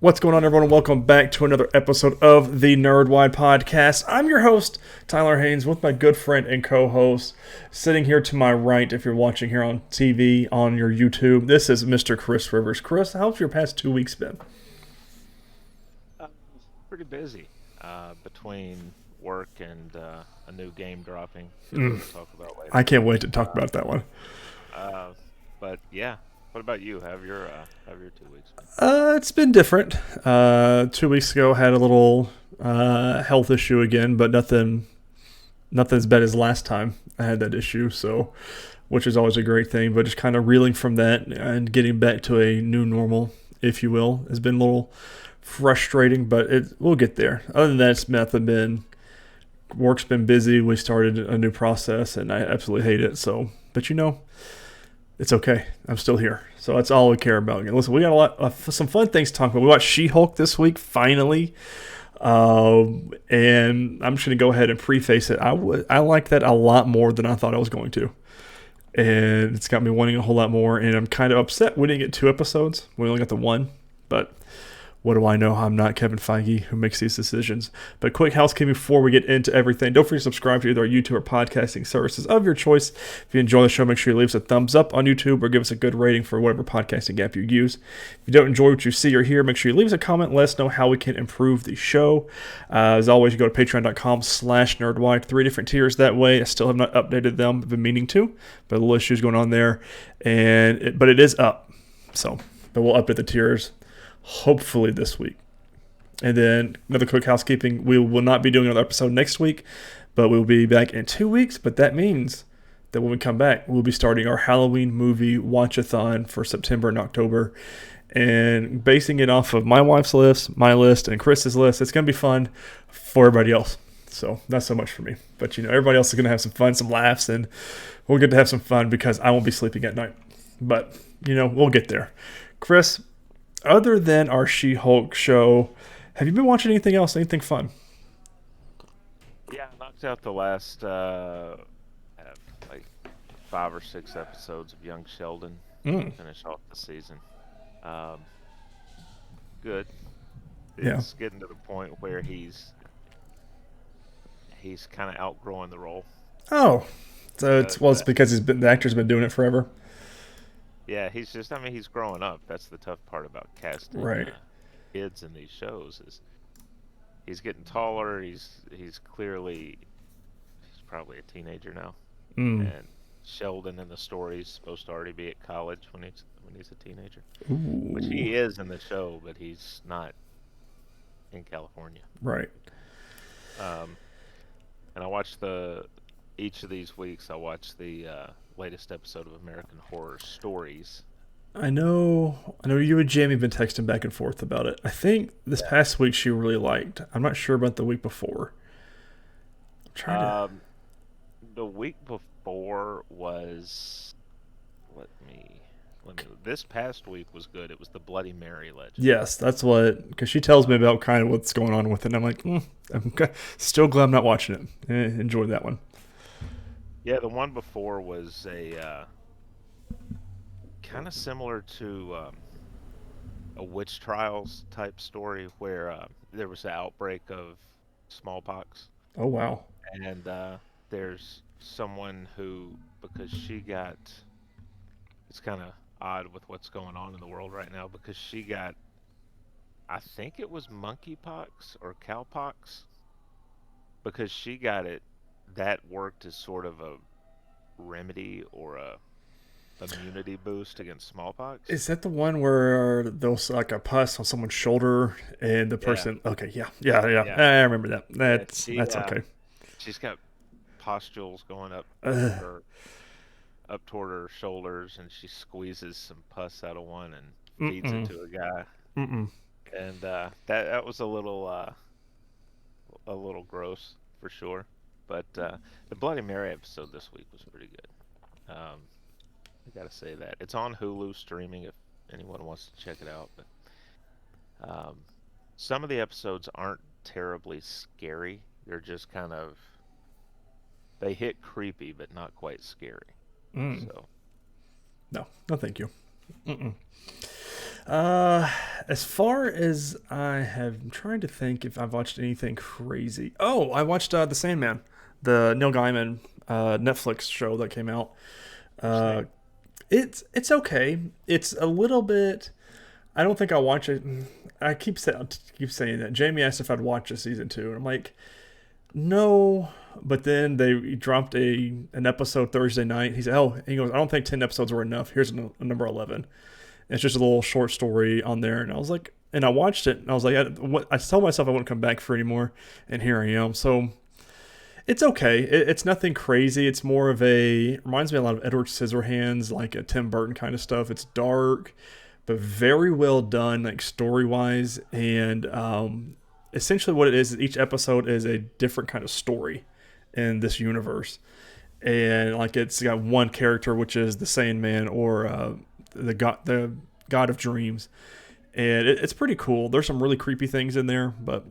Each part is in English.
What's going on, everyone? Welcome back to another episode of the Nerdwide podcast. I'm your host, Tyler Haynes, with my good friend and co-host, sitting here to my right, if you're watching here on TV, on your YouTube. This is Mr. Chris Rivers. Chris, how's your past 2 weeks been? Uh, Pretty busy between work and a new game dropping that we'll talk about I later. can't wait to talk Uh, about that one. uh, but yeah, what about you? Have your 2 weeks been? It's been different. 2 weeks ago, had a little health issue again, but nothing as bad as last time I had that issue. So, which is always a great thing. But just kind of reeling from that and getting back to a new normal, if you will, has been a little frustrating. But we'll get there. Other than that, it's nothing been. Work's been busy. We started a new process, and I absolutely hate it. So, but it's okay. I'm still here. So that's all we care about. Listen, we got a lot of some fun things to talk about. We watched She-Hulk this week, finally. And I'm just going to go ahead and preface it. I like that a lot more than I thought I was going to. And it's got me wanting a whole lot more. And I'm kind of upset we didn't get 2 episodes. We only got the one. But what do I know? I'm not Kevin Feige who makes these decisions. But quick housekeeping before we get into everything. Don't forget to subscribe to either our YouTube or podcasting services of your choice. If you enjoy the show, make sure you leave us a thumbs up on YouTube or give us a good rating for whatever podcasting app you use. If you don't enjoy what you see or hear, make sure you leave us a comment. Let us know how we can improve the show. As always, you go to patreon.com/nerdwide. 3 different tiers that way. I still have not updated them. I've been meaning to, but a little issues going on there. But it is up. So, but we'll update the tiers hopefully this week. And then another quick housekeeping. We will not be doing another episode next week, but we'll be back in 2 weeks. But that means that when we come back, we'll be starting our Halloween movie watch-a-thon for September and October. And basing it off of my wife's list, my list, and Chris's list. It's going to be fun for everybody else. So not so much for me. But, everybody else is going to have some fun, some laughs, and we'll get to have some fun because I won't be sleeping at night. But, we'll get there. Chris, other than our She-Hulk show, have you been watching anything else? Anything fun? Yeah, I knocked out the last like 5 or 6 episodes of Young Sheldon to Mm, finish off the season. Um, Good. yeah. It's getting to the point where he's kind of outgrowing the role. Oh, so The it's the because the actor's been doing it forever. Yeah, I mean, he's growing up. That's the tough part about casting Right. kids in these shows is he's getting taller. He's probably a teenager now. Mm. And Sheldon in the story is supposed to already be at college when he's a teenager, which Ooh. he is in the show, but he's not in California. Right. Um, and I watched the each of these weeks. I watched the latest episode of American Horror Stories. I know you and Jamie have been texting back and forth about it. I think this past week she really liked. I'm not sure about the week before. I'm trying to. Um, the week before was let me this past week was good. It was the Bloody Mary legend. Yes, that's what. Because she tells me Um, about kind of what's going on with it. And I'm like, still glad I'm not watching it. Enjoy that one. yeah, the one before was a kind of similar to a witch trials type story where there was an outbreak of smallpox, Oh wow. and there's someone who because she got it's kind of odd with what's going on in the world right now because she got I think it was monkeypox or cowpox because she got it that worked as sort of a remedy or a immunity boost against smallpox. Is that the one where there's like a pus on someone's shoulder and the Yeah, person? Okay, yeah, yeah, yeah. yeah, I remember that. yeah. That's okay. She's got pustules going Uh, her up toward her shoulders, and she squeezes some pus out of one and feeds it mm-mm, to a guy. mm-mm. And that was a little gross for sure. But the Bloody Mary episode this week was pretty good. I gotta say that it's on Hulu streaming if anyone wants to check it out. But um, some of the episodes aren't terribly scary. They're just kind of they hit creepy, but not quite scary. Mm. So No, no, thank you. Mm-mm. Uh, as far as I'm trying to think if I've watched anything crazy. Oh, I watched The Sandman, the Neil Gaiman Netflix show that came out. What'd you Uh, think? it's okay. It's a little bit. I don't think I'll watch it. I keep saying that. Jamie asked if I'd watch a season two, and I'm like, no. But then they dropped an episode Thursday night. He said, "Oh," he goes, "I don't think 10 episodes were enough. Here's a number 11." It's just a little short story on there, and I was like, and I watched it, and I was like, I told myself I wouldn't come back for anymore, and here I am. So it's okay. It's nothing crazy. It's more of reminds me a lot of Edward Scissorhands, like a Tim Burton kind of stuff. It's dark, but very well done, like story wise, and essentially what it is each episode is a different kind of story in this universe, and like it's got one character which is the Sandman or the god of dreams, and it's pretty cool. There's some really creepy things in there, but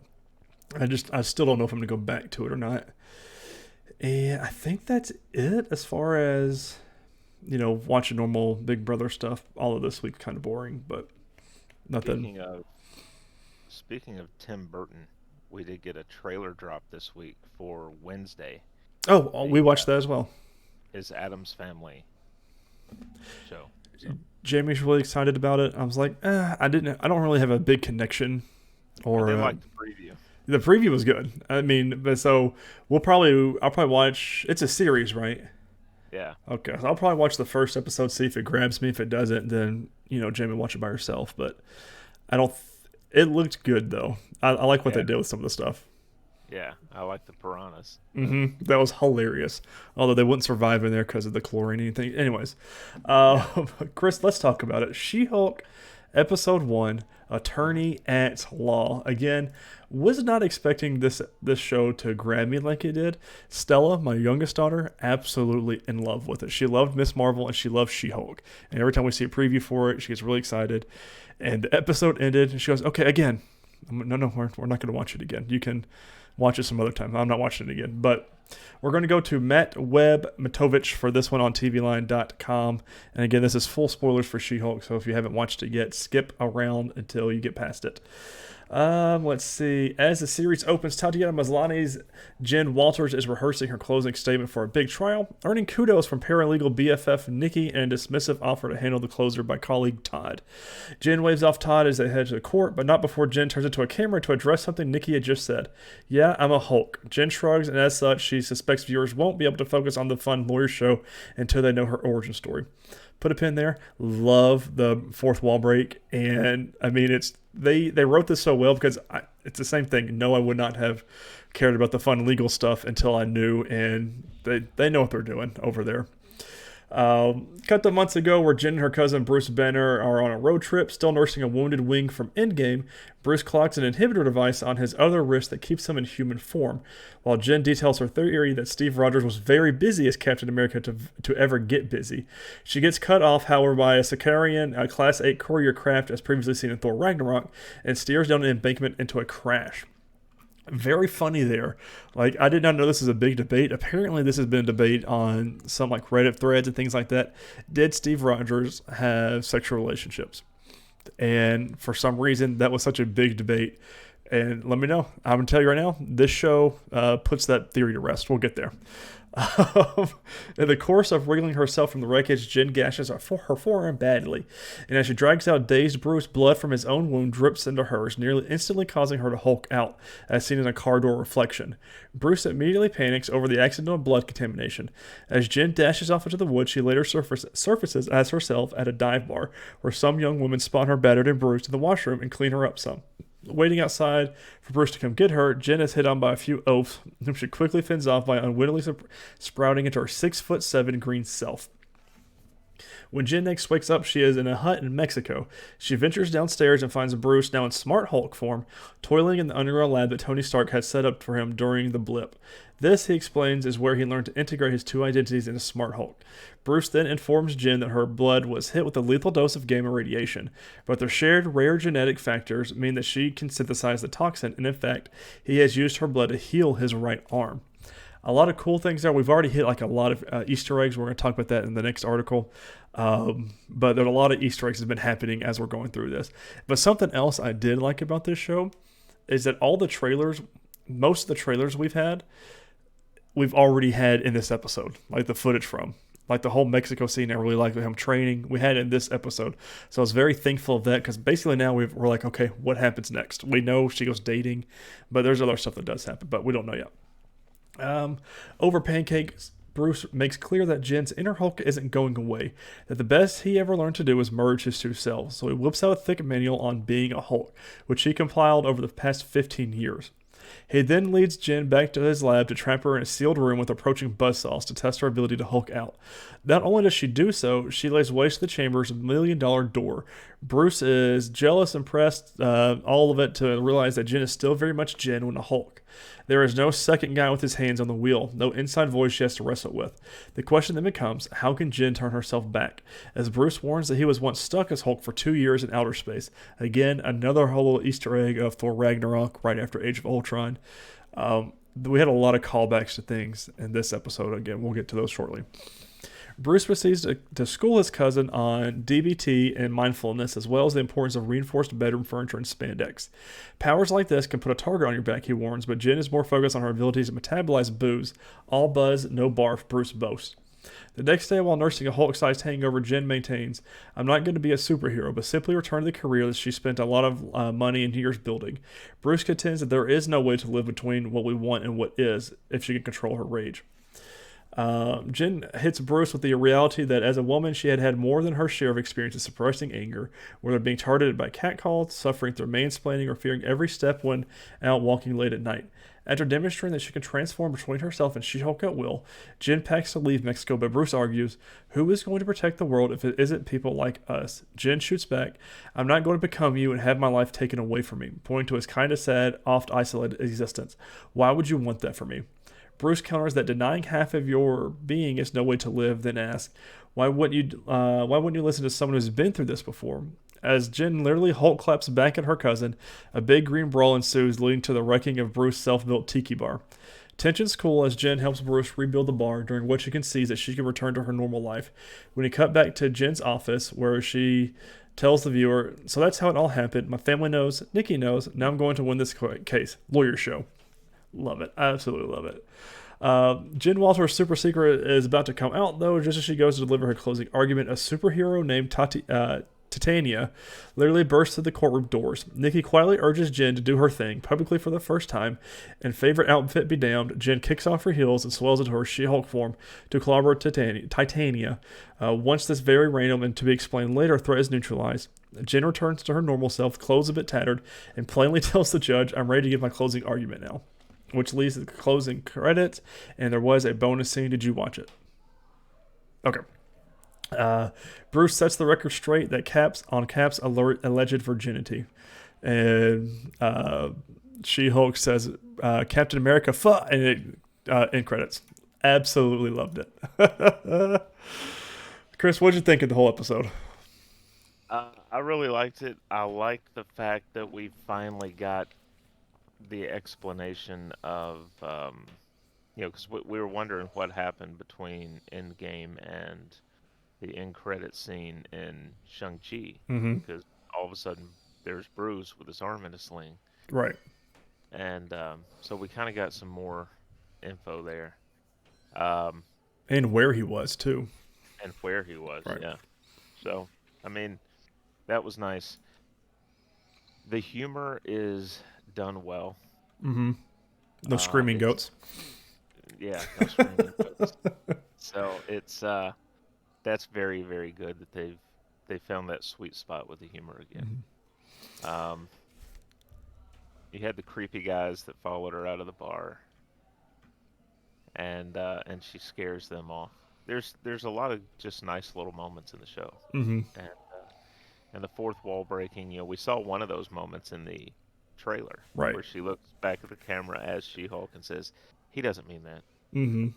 I still don't know if I'm gonna go back to it or not. And I think that's it as far as watching normal Big Brother stuff. All of this week kind of boring, but nothing. Speaking of speaking of Tim Burton, we did get a trailer drop this week for Wednesday, Oh, we the watched that as well. his Adams Family show. So Jamie's really excited about it. I was like, I don't really have a big connection. I Or did like the preview. the preview was good. I mean, but so I'll probably watch. It's a series, right? Yeah, Okay, so I'll probably watch the first episode, see if it grabs me. If it doesn't, then Jamie watch it by herself. But I don't. It looked good though. I like what yeah, they did with some of the stuff. yeah. I like the piranhas. That was hilarious. Although they wouldn't survive in there because of the chlorine and anything. Anyways, Yeah, Chris, let's talk about it. She-Hulk, episode one, Attorney at Law. Again, was not expecting this show to grab me like it did. Stella, my youngest daughter, absolutely in love with it. She loved Miss Marvel and she loved She-Hulk. And every time we see a preview for it, she gets really excited. And the episode ended, and she goes, "Okay, again." No, we're not going to watch it again. You can watch it some other time. I'm not watching it again. But we're going to go to Matt Webb Matovich for this one on TVLine.com. And again, this is full spoilers for She-Hulk, so if you haven't watched it yet, skip around until you get past it. Let's see. As the series opens, Tatiana Maslany's Jen Walters is rehearsing her closing statement for a big trial, earning kudos from paralegal BFF Nikki and a dismissive offer to handle the closer by colleague Todd. Jen waves off Todd as they head to the court, but not before Jen turns into a camera to address something Nikki had just said. "Yeah, I'm a Hulk." Jen shrugs, and as such, she suspects viewers won't be able to focus on the fun lawyer show until they know her origin story. Put a pin there. Love the fourth wall break, and I mean they wrote this so well because it's the same thing. No, I would not have cared about the fun legal stuff until I knew, and they know what they're doing over there. Cut to months ago where Jen and her cousin Bruce Banner are on a road trip, still nursing a wounded wing from Endgame. Bruce clocks an inhibitor device on his other wrist that keeps him in human form, while Jen details her theory that Steve Rogers was very busy as Captain America to ever get busy. She gets cut off, however, by a Sicarian, a Class 8 courier craft as previously seen in Thor Ragnarok, and steers down an embankment into a crash. Very funny there. Like, I did not know this is a big debate. Apparently, this has been a debate on some like Reddit threads and things like that. Did Steve Rogers have sexual relationships? And for some reason, that was such a big debate. And let me know. I'm going to tell you right now, this show puts that theory to rest. We'll get there. In the course of wriggling herself from the wreckage, Jen gashes her forearm badly, and as she drags out dazed Bruce, blood from his own wound drips into hers, nearly instantly causing her to Hulk out, as seen in a car door reflection. Bruce immediately panics over the accidental blood contamination. As Jen dashes off into the woods, she later surfaces as herself at a dive bar, where some young women spot her battered and bruised in the washroom and clean her up some. Waiting outside for Bruce to come get her, Jen is hit on by a few oafs, whom she quickly fends off by unwittingly sprouting into her 6'7" green self. When Jen next wakes up, she is in a hut in Mexico. She ventures downstairs and finds Bruce, now in Smart Hulk form, toiling in the underground lab that Tony Stark had set up for him during the blip. This, he explains, is where he learned to integrate his two identities into Smart Hulk. Bruce then informs Jen that her blood was hit with a lethal dose of gamma radiation, but their shared rare genetic factors mean that she can synthesize the toxin, and in fact, he has used her blood to heal his right arm. A lot of cool things there. We've already hit like a lot of Easter eggs. We're going to talk about that in the next article. But there are a lot of Easter eggs that have been happening as we're going through this. But something else I did like about this show is that all the trailers, most of the trailers we've already had in this episode, like the footage from. Like the whole Mexico scene, I really like him training. We had it in this episode. So I was very thankful of that because basically now we're like, okay, what happens next? We know she goes dating, but there's other stuff that does happen, but we don't know yet. Over pancakes, Bruce makes clear that Jen's inner Hulk isn't going away, that the best he ever learned to do is merge his two selves. So he whips out a thick manual on being a Hulk, which he compiled over the past 15 years. He then leads Jen back to his lab to trap her in a sealed room with approaching buzzsaws to test her ability to Hulk out. Not only does she do so, she lays waste to the chamber's $1 million door. Bruce is jealous, impressed, all of it to realize that Jen is still very much Jen when a Hulk. There is no second guy with his hands on the wheel, no inside voice she has to wrestle with. The question then becomes, how can Jen turn herself back? As Bruce warns that he was once stuck as Hulk for 2 years in outer space. Again, another whole little Easter egg of Thor Ragnarok right after Age of Ultron. We had a lot of callbacks to things in this episode. Again, we'll get to those shortly. Bruce proceeds to school his cousin on DBT and mindfulness, as well as the importance of reinforced bedroom furniture and spandex. Powers like this can put a target on your back, he warns, but Jen is more focused on her abilities to metabolize booze. All buzz, no barf, Bruce boasts. The next day, while nursing a Hulk-sized hangover, Jen maintains, I'm not going to be a superhero, but simply return to the career that she spent a lot of money and years building. Bruce contends that there is no way to live between what we want and what is, if she can control her rage. Jen hits Bruce with the reality that as a woman, she had had more than her share of experiences suppressing anger, whether being targeted by catcalls, suffering through mansplaining, or fearing every step when out walking late at night. After demonstrating that she can transform between herself and She-Hulk at will, Jen packs to leave Mexico, but Bruce argues, who is going to protect the world if it isn't people like us? Jen shoots back, I'm not going to become you and have my life taken away from me, pointing to his kind of sad, oft isolated existence. Why would you want that for me? Bruce counters that denying half of your being is no way to live, then asks, why wouldn't you listen to someone who's been through this before? As Jen literally Hulk claps back at her cousin, a big green brawl ensues, leading to the wrecking of Bruce's self-built tiki bar. Tensions cool as Jen helps Bruce rebuild the bar, during which he concedes that she can return to her normal life. When he cut back to Jen's office, where she tells the viewer, so that's how it all happened. My family knows, Nikki knows, now I'm going to win this case. Lawyer show. Love it. Absolutely love it. Jen Walter's super secret is about to come out, though, just as she goes to deliver her closing argument. A superhero named Titania literally bursts through the courtroom doors. Nikki quietly urges Jen to do her thing, publicly for the first time, and favorite outfit be damned, Jen kicks off her heels and swells into her She-Hulk form to clobber Titania. Once this very random and to be explained later threat is neutralized, Jen returns to her normal self, clothes a bit tattered, and plainly tells the judge, I'm ready to give my closing argument now. Which leads to the closing credits, and there was a bonus scene. Did you watch it? Okay. Bruce sets the record straight that Cap's alleged virginity. And She-Hulk says, Captain America, fuck, and it end credits. Absolutely loved it. Chris, what did you think of the whole episode? I really liked it. I liked the fact that we finally got the explanation of, because we were wondering what happened between Endgame and the end credit scene in Shang-Chi, Mm-hmm. because all of a sudden there's Bruce with his arm in a sling, Right. and so we kind of got some more info there, um, And where he was, too. and where he was, Right. yeah. So, I mean, that was nice. The humor is done well. Mm-hmm. No screaming goats. Yeah, no screaming goats. So it's that's very, very good that they found that sweet spot with the humor again. Mm-hmm. You had the creepy guys that followed her out of the bar, and she scares them off. There's a lot of just nice little moments in the show, Mm-hmm. and the fourth wall breaking. We saw one of those moments in the trailer, Right. where she looks back at the camera as She-Hulk and says, "He doesn't mean that," Mm-hmm.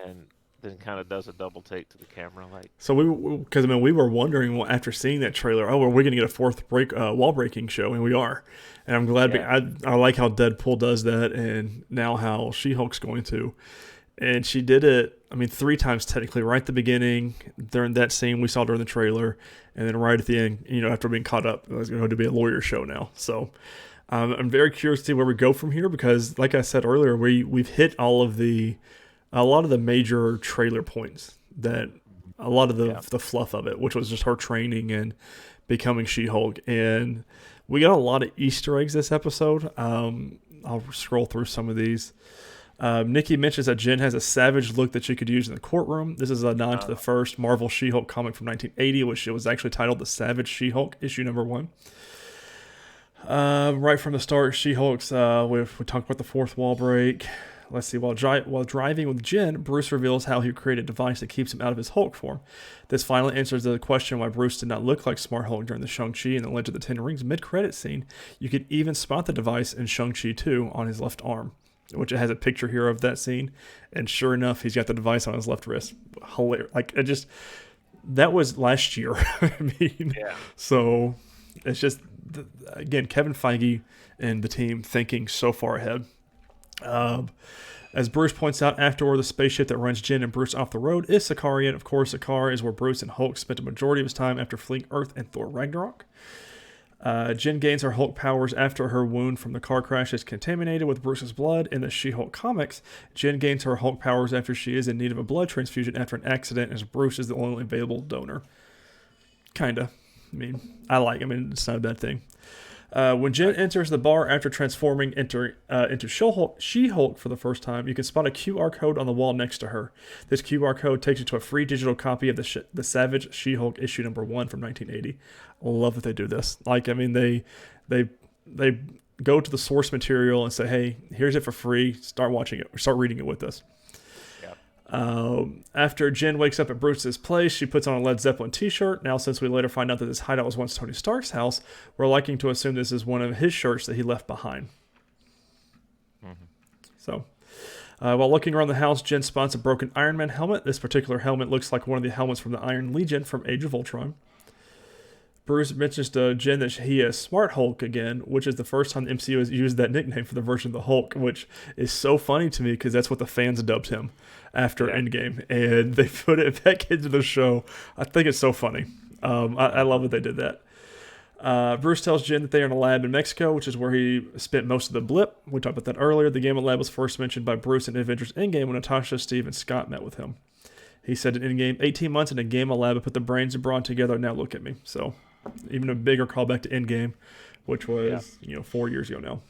and then kind of does a double take to the camera, like. So because we were wondering after seeing that trailer, oh, are we going to get a fourth wall breaking show? And we are, and I'm glad. Yeah. I like how Deadpool does that, and now how She-Hulk's going to. And she did it, I mean, 3 times technically, right at the beginning, during that scene we saw during the trailer, and then right at the end, after being caught up. It's going to be a lawyer show now. So I'm very curious to see where we go from here because, like I said earlier, we've hit a lot of the major trailer points that a lot of the fluff of it, which was just her training and becoming She-Hulk. And we got a lot of Easter eggs this episode. I'll scroll through some of these. Nikki mentions that Jen has a savage look that she could use in the courtroom. This is a nod to the first Marvel She-Hulk comic from 1980, which was actually titled The Savage She-Hulk, issue number 1. Right from the start, She-Hulk's, we talked about the fourth wall break. Let's see, while driving with Jen, Bruce reveals how he created a device that keeps him out of his Hulk form. This finally answers the question why Bruce did not look like Smart Hulk during the Shang-Chi and the Legend of the Ten Rings mid-credit scene. You could even spot the device in Shang-Chi 2 on his left arm, which it has a picture here of that scene. And sure enough, he's got the device on his left wrist. Hilarious. That was last year. I mean, so it's just, again, Kevin Feige and the team thinking so far ahead. As Bruce points out afterward, the spaceship that runs Jen and Bruce off the road is Sicarian. Of course, Sakaar is where Bruce and Hulk spent a majority of his time after fleeing Earth and Thor Ragnarok. Jen gains her Hulk powers after her wound from the car crash is contaminated with Bruce's blood. In the She-Hulk comics, Jen gains her Hulk powers after she is in need of a blood transfusion after an accident, as Bruce is the only available donor. Kinda. I mean, it's not a bad thing. When Jen enters the bar after transforming into She-Hulk for the first time, you can spot a QR code on the wall next to her. This QR code takes you to a free digital copy of the Savage She-Hulk issue number 1 from 1980. I love that they do this. They go to the source material and say, hey, here's it for free. Start watching it. Or start reading it with us. After Jen wakes up at Bruce's place, she puts on a Led Zeppelin t-shirt. Now, since we later find out that this hideout was once Tony Stark's house, we're liking to assume this is one of his shirts that he left behind. Mm-hmm. So, while looking around the house, Jen spots a broken Iron Man helmet. This particular helmet looks like one of the helmets from the Iron Legion from Age of Ultron. Bruce mentions to Jen that he is Smart Hulk again, which is the first time the MCU has used that nickname for the version of the Hulk, which is so funny to me because that's what the fans dubbed him after Endgame, and they put it back into the show. I think it's so funny. I love that they did that. Bruce tells Jen that they are in a lab in Mexico, which is where he spent most of the blip. We talked about that earlier. The Gamma Lab was first mentioned by Bruce in Avengers Endgame when Natasha, Steve, and Scott met with him. He said in Endgame, 18 months in a Gamma Lab, I put the brains of Brawn together, now look at me. So, even a bigger callback to Endgame, which was 4 years ago now.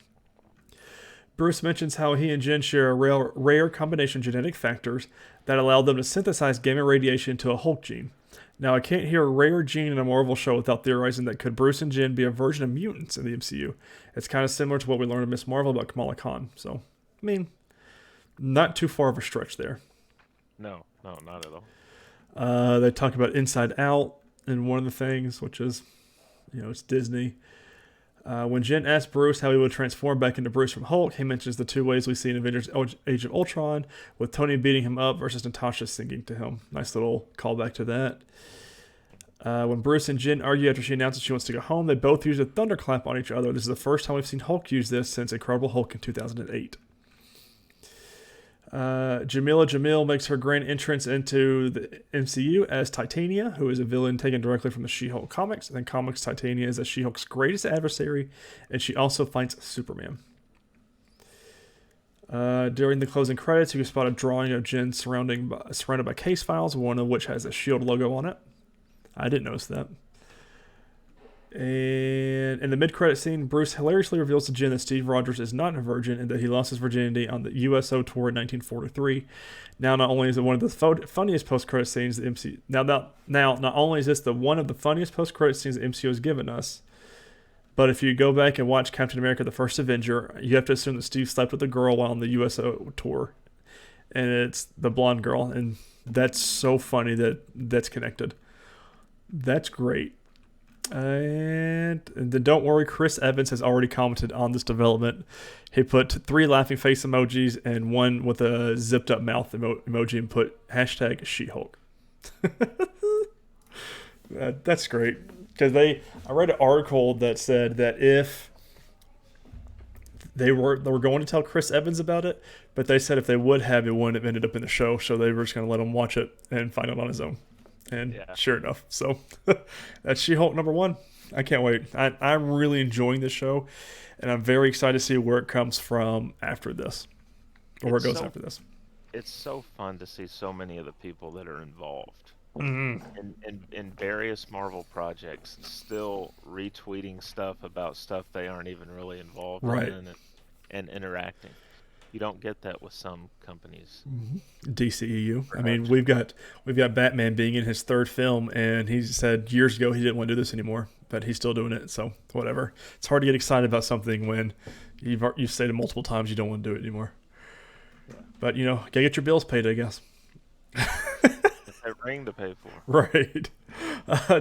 Bruce mentions how he and Jen share a rare combination of genetic factors that allow them to synthesize gamma radiation into a Hulk gene. Now, I can't hear a rare gene in a Marvel show without theorizing that could Bruce and Jen be a version of mutants in the MCU. It's kind of similar to what we learned in Ms. Marvel about Kamala Khan. So, I mean, not too far of a stretch there. No, not at all. They talk about Inside Out and one of the things, which is, it's Disney. When Jen asks Bruce how he would transform back into Bruce from Hulk, he mentions the 2 ways we see in Avengers Age of Ultron, with Tony beating him up versus Natasha singing to him. Nice little callback to that. When Bruce and Jen argue after she announces she wants to go home, they both use a thunderclap on each other. This is the first time we've seen Hulk use this since Incredible Hulk in 2008. Jamila Jamil makes her grand entrance into the MCU as Titania, who is a villain taken directly from the She-Hulk comics. And in comics, Titania is She-Hulk's greatest adversary, and she also fights Superman. During the closing credits, you can spot a drawing of Jen surrounded by case files, one of which has a S.H.I.E.L.D. logo on it. I didn't notice that. And in the mid-credit scene, Bruce hilariously reveals to Jen that Steve Rogers is not a virgin and that he lost his virginity on the USO tour in 1943. Now, not only is it one of the funniest post-credit scenes the MCU... Now, not only is this one of the funniest post-credit scenes the MCU has given us, but if you go back and watch Captain America: The First Avenger, you have to assume that Steve slept with a girl while on the USO tour. And it's the blonde girl, and that's so funny that that's connected. That's great. And then don't worry, Chris Evans has already commented on this development. He put 3 laughing face emojis and one with a zipped up mouth emoji and put hashtag She-Hulk. That's great. Because I read an article that said that if They were going to tell Chris Evans about it, but they said if they would have, it wouldn't have ended up in the show. So they were just going to let him watch it and find it on his own. And Yeah. sure enough, so that's She-Hulk #1. I can't wait. I'm really enjoying this show, and I'm very excited to see where it comes from after this, or where it It's goes so after this. it's so fun to see so many of the people that are involved Mm-hmm. in various Marvel projects still retweeting stuff about stuff they aren't even really involved in, Right. and interacting. You don't get that with some companies. DCEU. I mean, Production. we've got Batman being in his third film, and he said years ago he didn't want to do this anymore, but he's still doing it. So whatever. It's hard to get excited about something when you've stated multiple times you don't want to do it anymore. Yeah. But gotta get your bills paid, I guess. It's a ring to pay for. Right.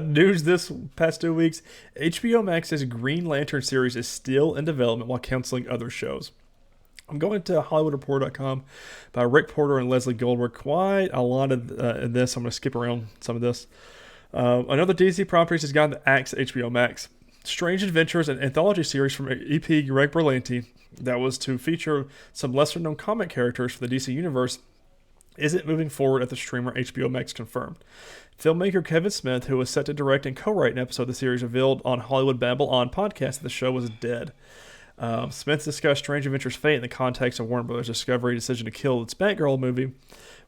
News this past 2 weeks: HBO Max's Green Lantern series is still in development while canceling other shows. I'm going to HollywoodReport.com by Rick Porter and Leslie Goldberg. Quite a lot of this. I'm going to skip around some of this. Another DC properties has gotten the axe at HBO Max. Strange Adventures, an anthology series from EP Greg Berlanti that was to feature some lesser-known comic characters for the DC Universe, isn't moving forward at the streamer HBO Max confirmed. Filmmaker Kevin Smith, who was set to direct and co-write an episode of the series, revealed on Hollywood Babble On podcast that the show was dead. Smith discussed Strange Adventures' fate in the context of Warner Bros. Discovery decision to kill its Batgirl movie,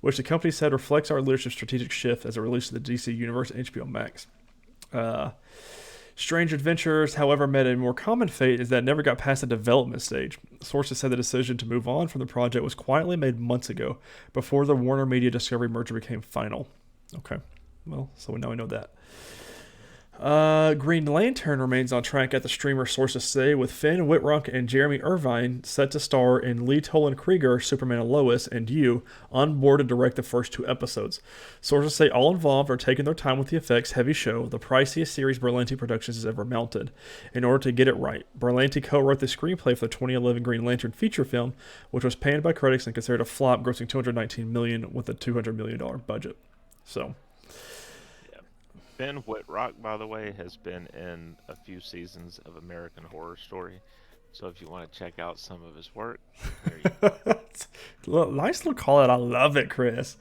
which the company said reflects our leadership's strategic shift as it released to the DC Universe and HBO Max. Strange Adventures, however, met a more common fate is that it never got past the development stage. Sources said the decision to move on from the project was quietly made months ago, before the Warner Media Discovery merger became final. Okay, well, so now we know that. Green Lantern remains on track at the streamer, sources say, with Finn Wittrock and Jeremy Irvine set to star in Lee Toland Krieger, Superman and Lois, and You on board to direct the first 2 episodes. Sources say all involved are taking their time with the effects heavy show, the priciest series Berlanti Productions has ever mounted. In order to get it right, Berlanti co-wrote the screenplay for the 2011 Green Lantern feature film, which was panned by critics and considered a flop, grossing $219 million with a $200 million budget. So, Yeah. Ben Whitrock, by the way, has been in a few seasons of American Horror Story. So if you want to check out some of his work, there you go. nice little call out. I love it, Chris.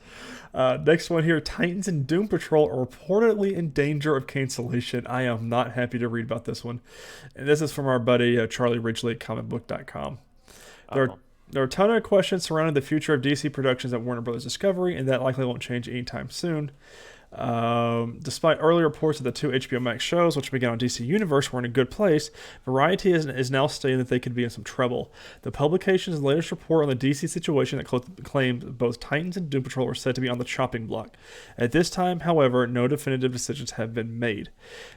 Next one here: Titans and Doom Patrol are reportedly in danger of cancellation. I am not happy to read about this one. And this is from our buddy Charlie Ridgely at comicbook.com. There, Uh-oh. there are a ton of questions surrounding the future of DC Productions at Warner Bros. Discovery, and that likely won't change anytime soon. Despite early reports that the 2 HBO Max shows, which began on DC Universe, were in a good place, Variety is now stating that they could be in some trouble. The publication's latest report on the DC situation that claimed both Titans and Doom Patrol are said to be on the chopping block. At this time, however, no definitive decisions have been made.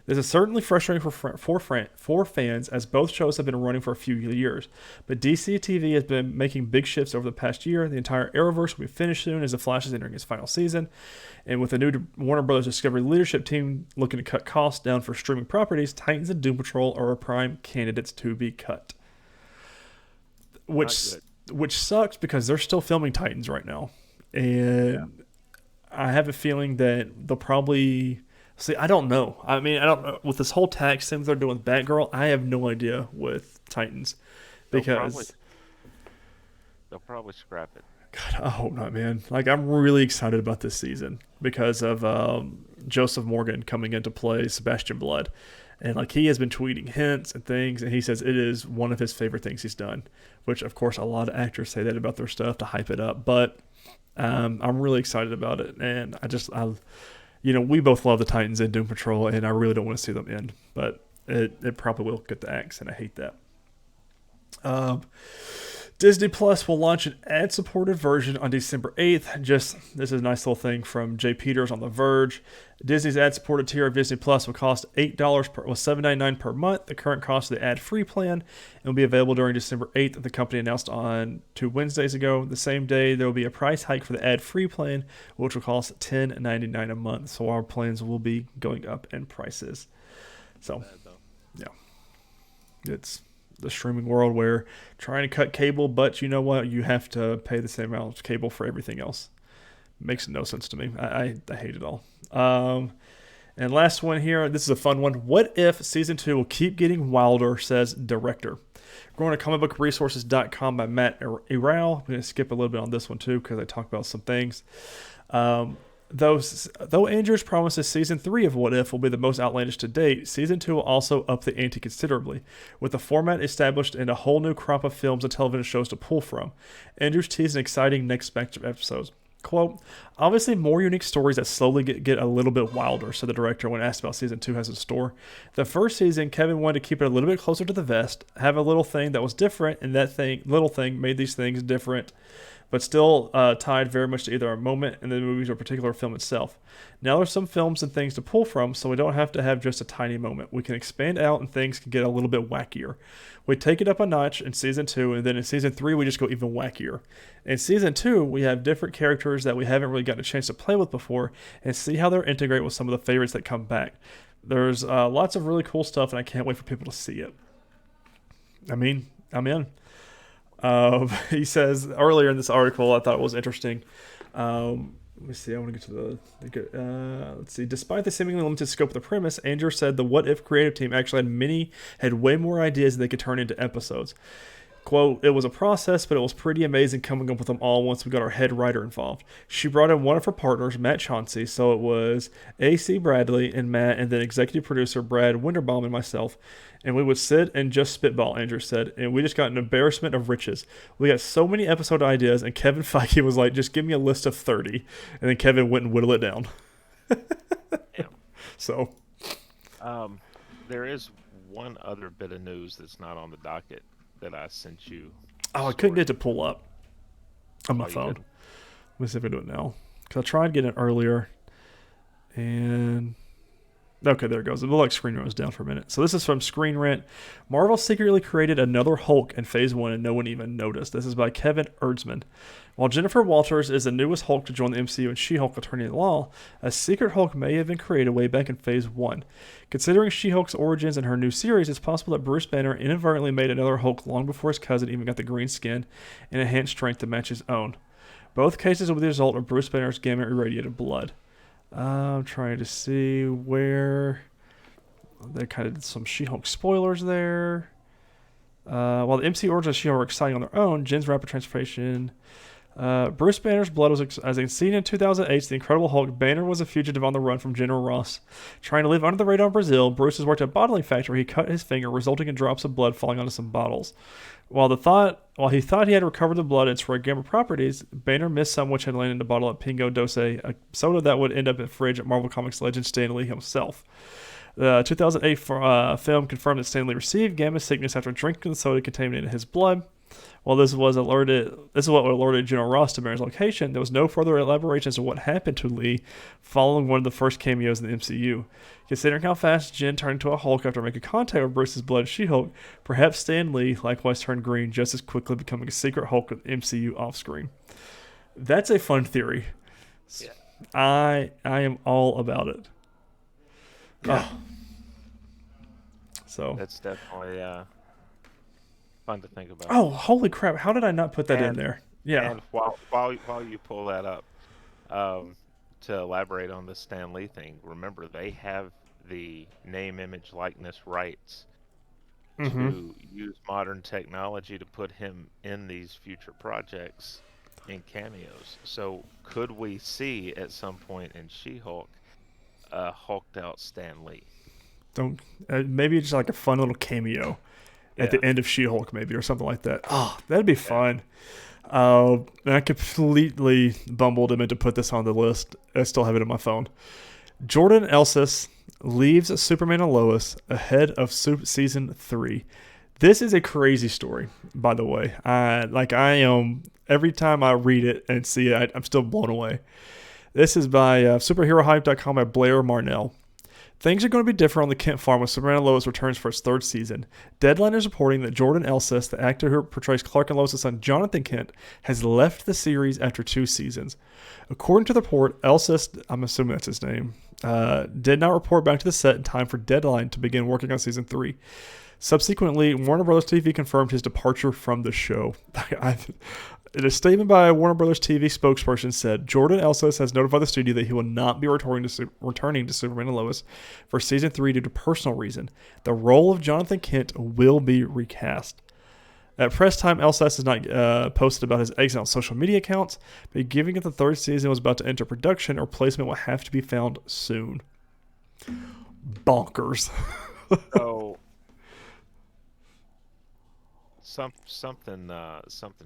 This is certainly frustrating for fans, as both shows have been running for a few years. But DC TV has been making big shifts over the past year. The entire Arrowverse will be finished soon as The Flash is entering its final season. And with the new Warner Bros. Discovery leadership team looking to cut costs down for streaming properties, Titans and Doom Patrol are prime candidates to be cut. Which sucks because they're still filming Titans right now. And I have a feeling that they'll probably... See, I don't know. I mean, I don't know. With this whole tax thing they're doing with Batgirl, I have no idea with Titans. Because... They'll probably scrap it. God, I hope not, man. Like, I'm really excited about this season because of Joseph Morgan coming into play Sebastian Blood. And, like, he has been tweeting hints and things, and he says it is one of his favorite things he's done, which, of course, a lot of actors say that about their stuff to hype it up. But I'm really excited about it, and we both love the Titans and Doom Patrol, and I really don't want to see them end. But it probably will get the axe, and I hate that. Disney Plus will launch an ad-supported version on December 8th. This is a nice little thing from Jay Peters on The Verge. Disney's ad-supported tier of Disney Plus will cost $7.99 per month. The current cost of the ad-free plan and will be available during December 8th. The company announced on 2 Wednesdays ago. The same day, there will be a price hike for the ad-free plan, which will cost $10.99 a month. So our plans will be going up in prices. So, yeah, it's the streaming world where trying to cut cable, but you know what? You have to pay the same amount of cable for everything else. Makes no sense to me. I hate it all. And last one here. This is a fun one. What if season 2 will keep getting wilder, says director. Going to comicbookresources.com by Matt Erao. I'm going to skip a little bit on this one too because I talk about some things. Though Andrews promises season 3 of What If will be the most outlandish to date, season 2 will also up the ante considerably, with the format established and a whole new crop of films and television shows to pull from. Andrews teased an exciting next batch of episodes. Quote, obviously more unique stories that slowly get a little bit wilder, said the director when asked about season 2 has in store. The first season, Kevin wanted to keep it a little bit closer to the vest, have a little thing that was different, and that little thing made these things different, but still tied very much to either a moment in the movies or a particular film itself. Now there's some films and things to pull from, so we don't have to have just a tiny moment. We can expand out and things can get a little bit wackier. We take it up a notch in season 2, and then in season 3 we just go even wackier. In season 2, we have different characters that we haven't really gotten a chance to play with before, and see how they're integrated with some of the favorites that come back. There's lots of really cool stuff, and I can't wait for people to see it. I mean, I'm in. He says earlier in this article, I thought it was interesting. Let me see. I want to get to let's see. Despite the seemingly limited scope of the premise, Andrew said the What If creative team actually had way more ideas than they could turn into episodes. Quote, it was a process, but it was pretty amazing coming up with them all once we got our head writer involved. She brought in one of her partners, Matt Chauncey, so it was A.C. Bradley and Matt, and then executive producer Brad Winterbaum and myself, and we would sit and just spitball, Andrew said, and we just got an embarrassment of riches. We got so many episode ideas, and Kevin Feige was like, just give me a list of 30, and then Kevin went and whittled it down. Yeah. So. There is one other bit of news that's not on the docket that I sent you. Oh, I couldn't get it to pull up on my Oh, phone. Let me see if I do it now. Because I tried getting it earlier. And okay, there it goes. It looked like Screen Rant was down for a minute. So this is from Screen Rant. Marvel secretly created another Hulk in Phase 1 and no one even noticed. This is by Kevin Erdsman. While Jennifer Walters is the newest Hulk to join the MCU and She-Hulk Attorney-at-Law, a secret Hulk may have been created way back in Phase 1. Considering She-Hulk's origins and her new series, it's possible that Bruce Banner inadvertently made another Hulk long before his cousin even got the green skin and enhanced strength to match his own. Both cases will be the result of Bruce Banner's gamma-irradiated blood. I'm trying to see where they kind of did some She-Hulk spoilers there. While the MCU origins of She-Hulk are exciting on their own, Jen's rapid transformation... Bruce Banner's blood was, as seen in 2008's The Incredible Hulk. Banner was a fugitive on the run from General Ross. Trying to live under the radar in Brazil, Bruce has worked at a bottling factory. He cut his finger, resulting in drops of blood falling onto some bottles. While he thought he had recovered the blood and its rare gamma properties, Banner missed some which had landed in a bottle at Pingo Doce, a soda that would end up in the fridge at Marvel Comics legend Stan Lee himself. The 2008 film confirmed that Stan Lee received gamma sickness after drinking the soda contaminated his blood. While this is what alerted General Ross to Banner's location, there was no further elaboration as to what happened to Lee following one of the first cameos in the MCU. Considering how fast Jen turned into a Hulk after making contact with Bruce's blood She-Hulk, perhaps Stan Lee likewise turned green just as quickly, becoming a secret Hulk with MCU off-screen. That's a fun theory. Yeah. I am all about it. Yeah. Oh. So That's definitely fun to think about. Oh, holy crap. How did I not put that in there? Yeah. And while you pull that up, to elaborate on the Stan Lee thing, remember they have the name, image, likeness rights to use modern technology to put him in these future projects in cameos. So could we see at some point in She-Hulk a hulked out Stan Lee? Maybe just like a fun little cameo at the end of She-Hulk, maybe, or something like that. Oh, that'd be fun. And I completely bumbled him to put this on the list. I still have it in my phone. Jordan Elsis leaves Superman and Lois ahead of season 3. This is a crazy story, by the way. I am every time I read it and see it, I'm still blown away. This is by superherohype.com by Blair Marnell. Things are going to be different on the Kent farm when Superman and Lois returns for its 3rd season. Deadline is reporting that Jordan Elsis, the actor who portrays Clark and Lois' son Jonathan Kent, has left the series after 2 seasons. According to the report, Elsis, I'm assuming that's his name, did not report back to the set in time for Deadline to begin working on season 3. Subsequently, Warner Bros. TV confirmed his departure from the show. In a statement by a Warner Bros. TV spokesperson said, Jordan Elsis has notified the studio that he will not be returning to Superman and Lois for season 3 due to personal reason. The role of Jonathan Kent will be recast. At press time, LSS has not posted about his exit on social media accounts, but given that the third season was about to enter production, a replacement will have to be found soon. Bonkers. So something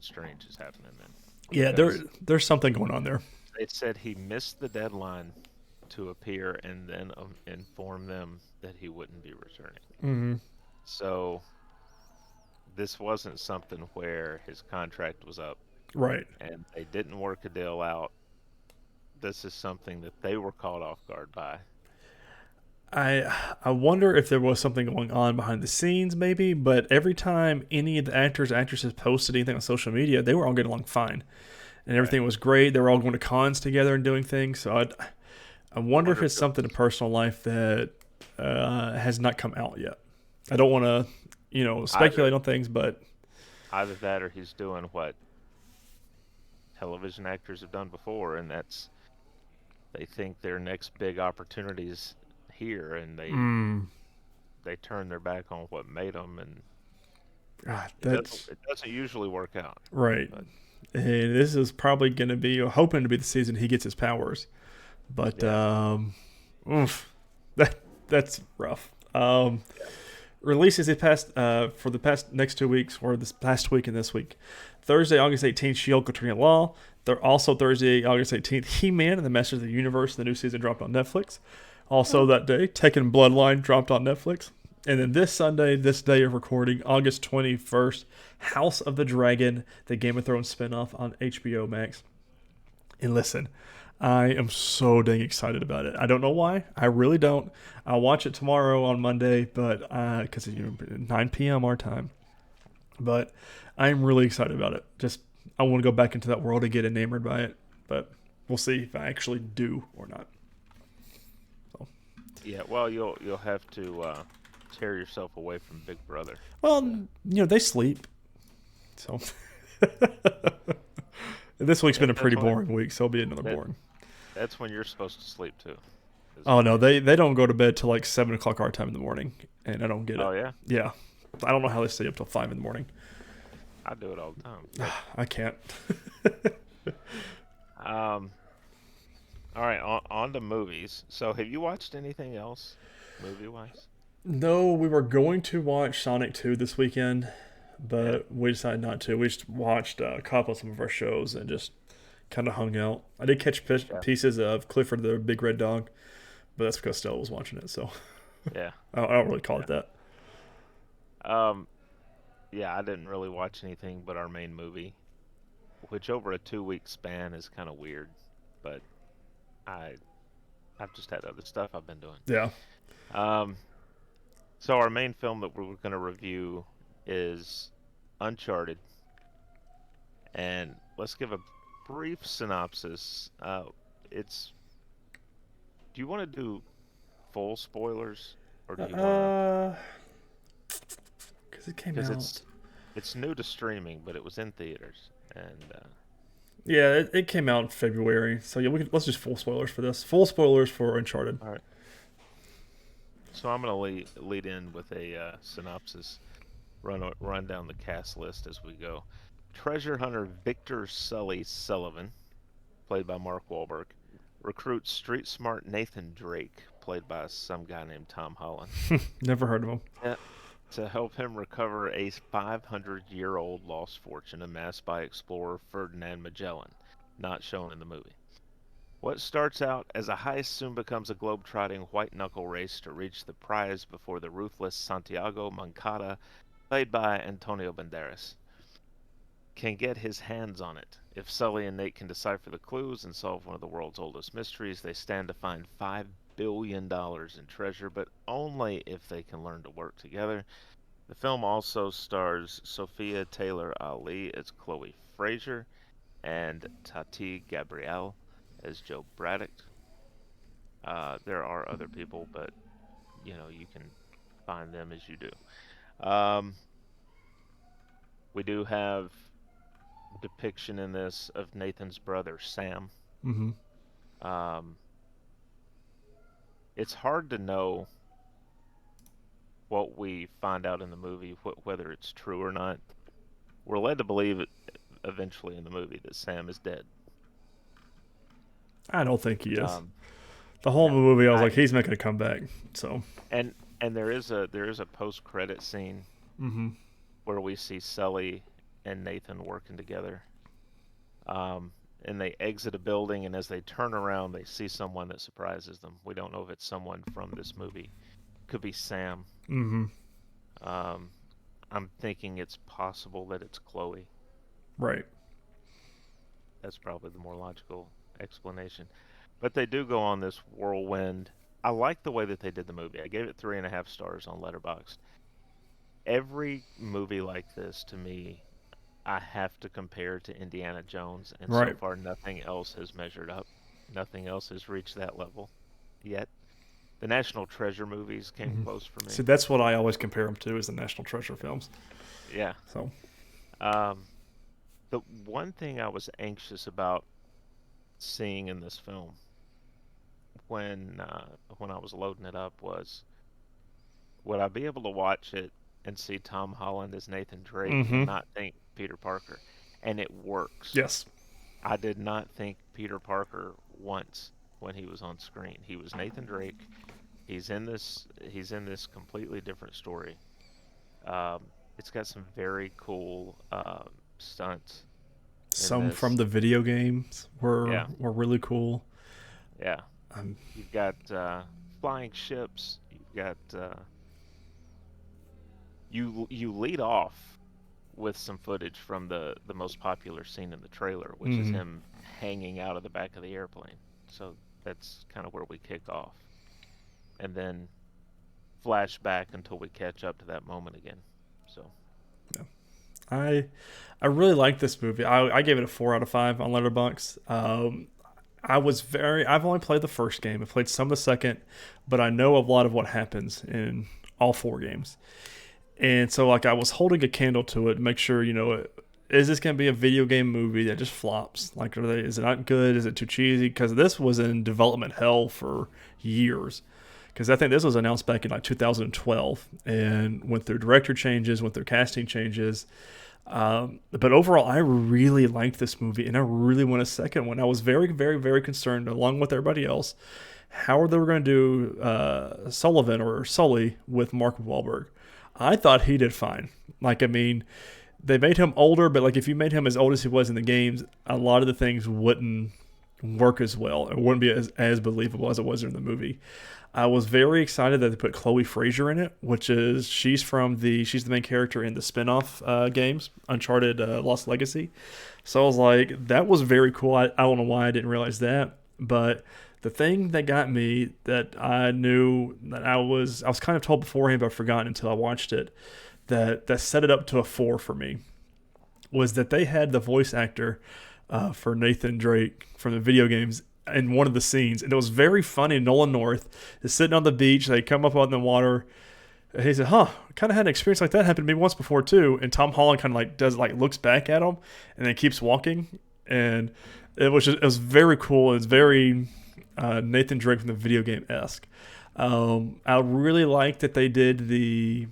strange is happening then, Yeah, because there's something going on there. they said he missed the deadline to appear and then inform them that he wouldn't be returning. Mm-hmm. So this wasn't something where his contract was up Right. and they didn't work a deal out. This is something that they were caught off guard by. I wonder if there was something going on behind the scenes, maybe. But every time any of the actors actresses posted anything on social media, they were all getting along fine, and Right. everything was great. They were all going to cons together and doing things. So I I wonder if wonder if it's it something in was personal life that has not come out yet. I don't want to, either speculate on things, but either that or he's doing what television actors have done before, and that's they think their next big opportunity is here, and mm, they turn their back on what made them, and God, it doesn't that's it doesn't usually work out. right. But And this is probably going to be hoping to be the season he gets his powers, but yeah, oof, that's rough. Releases for the past next 2 weeks, or this past week and this week. Thursday, August 18th, Shield Katrina Law. They're also Thursday, August 18th, He-Man and the Masters of the Universe. The new season dropped on Netflix. Also that day, Tekken Bloodline dropped on Netflix. And then this Sunday, this day of recording, August 21st, House of the Dragon, the Game of Thrones spinoff on HBO Max. And listen, I am so dang excited about it. I don't know why. I really don't. I'll watch it tomorrow on Monday, but because it's 9 p.m. our time. But I'm really excited about it. Just I want to go back into that world and get enamored by it. But we'll see if I actually do or not. So, yeah. Well, you'll have to tear yourself away from Big Brother. well, To, they sleep. So this week's been a pretty that's when boring week, so it'll be another that boring. that's when you're supposed to sleep too. Is Oh when no, you're they don't go to bed till like 7 o'clock our time in the morning, and I don't get oh it. yeah, Yeah, I don't know how they stay up till 5 in the morning. I do it all the time. But I can't. um, all right, on to movies. So have you watched anything else, movie wise? No, we were going to watch Sonic 2 this weekend, Yeah, but we decided not to. We just watched a couple of some of our shows and just kind of hung out. I did catch yeah, pieces of Clifford the Big Red Dog, but that's because Stella was watching it, so yeah, I don't really call yeah. it that. Um, yeah, I didn't really watch anything but our main movie, which over a 2 week span is kind of weird, but I I've just had other stuff I've been doing. Yeah. Um, so our main film that we're going to review is Uncharted, and let's give a brief synopsis. It's do you want to do full spoilers or do you want to? Uh, because it came Because out. it's new to streaming, but it was in theaters, and Yeah, it came out in February, so yeah, let's just full spoilers for this. Full spoilers for Uncharted. all right. So I'm going to lead in with a synopsis. Run down the cast list as we go. Treasure hunter Victor Sully Sullivan, played by Mark Wahlberg, recruits street smart Nathan Drake, played by some guy named Tom Holland, Never heard of him. uh, to help him recover a 500-year-old lost fortune amassed by explorer Ferdinand Magellan, not shown in the movie. What starts out as a heist soon becomes a globe-trotting white-knuckle race to reach the prize before the ruthless Santiago Moncada, played by Antonio Banderas, can get his hands on it. If Sully and Nate can decipher the clues and solve one of the world's oldest mysteries, they stand to find $5 billion in treasure, but only if they can learn to work together. The film also stars Sophia Taylor Ali as Chloe Fraser and Tati Gabrielle as Joe Braddock. There are other people, but you can find them as you do. Um, we do have depiction in this of Nathan's brother Sam. Mm-hmm. Um, it's hard to know what we find out in the movie, whether it's true or not. we're led to believe eventually in the movie that Sam is dead. I don't think he is. Um, The whole no, movie, I was like, I he's making a comeback. So, and and there is a post credit scene mm-hmm. where we see Sully and Nathan working together. Um, and they exit a building, and as they turn around, they see someone that surprises them. We don't know if it's someone from this movie. Could be Sam. Mm-hmm. Um, I'm thinking it's possible that it's Chloe. Right. That's probably the more logical explanation. But they do go on this whirlwind. I like the way that they did the movie. I gave it 3.5 stars on Letterboxd. Every movie like this, to me, I have to compare to Indiana Jones, and so Right. far nothing else has measured up. Nothing else has reached that level yet. The National Treasure movies came Mm-hmm. close for See, me. that's what I always compare them to is the National Treasure films. Yeah. So, Um, the one thing I was anxious about seeing in this film when I was loading it up was, would I be able to watch it and see Tom Holland as Nathan Drake mm-hmm. and not think Peter Parker? And it works. Yes. I did not think Peter Parker once when he was on screen. He was Nathan Drake. He's in this completely different story. It's got some very cool stunts in Some from this. the video games were Yeah, were really cool. yeah. Um, You've got flying ships. You've got you lead off with some footage from the most popular scene in the trailer, which is mm-hmm. him hanging out of the back of the airplane. So that's kind of where we kick off, and then flashback until we catch up to that moment again. So Yeah. I I really like this movie. I gave it a 4 out of 5 on Letterboxd. I've only played the first game. I played some of the second, but I know a lot of what happens in all 4 games. And so like I was holding a candle to it to make sure, is this going to be a video game movie that just flops? Like, is it not good? Is it too cheesy? Because this was in development hell for years. Because I think this was announced back in like 2012 and went through director changes, went through casting changes. But overall, I really liked this movie and I really want a second one. I was very, very, very concerned, along with everybody else, how they were going to do Sullivan or Sully with Mark Wahlberg. I thought he did fine. Like, I mean, they made him older, but like if you made him as old as he was in the games, a lot of the things wouldn't work as well. It wouldn't be as believable as it was in the movie. I was very excited that they put Chloe Frazer in it, which is she's the main character in the spin-off games, Uncharted Lost Legacy. So I was like, that was very cool. I don't know why I didn't realize that, but the thing that got me that I knew that I was kind of told beforehand, but I forgot until I watched it, that set it up to a 4 for me was that they had the voice actor for Nathan Drake from the video games in one of the scenes, and it was very funny. Nolan North is sitting on the beach. They come up on the water. And he said, "Huh, kind of had an experience like that happen to me once before too." And Tom Holland kind of looks back at him, and then keeps walking. And it was very cool. It's very Nathan Drake from the video game esque. I really like that they did the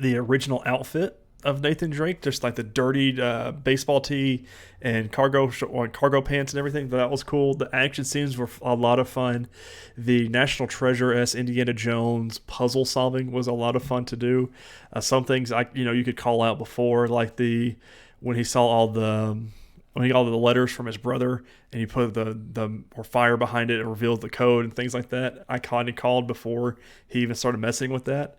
original outfit of Nathan Drake, just like the dirty baseball tee and cargo pants and everything. That was cool. The action scenes were a lot of fun. The National Treasure s Indiana Jones puzzle solving was a lot of fun to do. Some things you could call out before, like the when he saw all the when he got all the letters from his brother and he put the or fire behind it and revealed the code and things like that. I kind of called before he even started messing with that.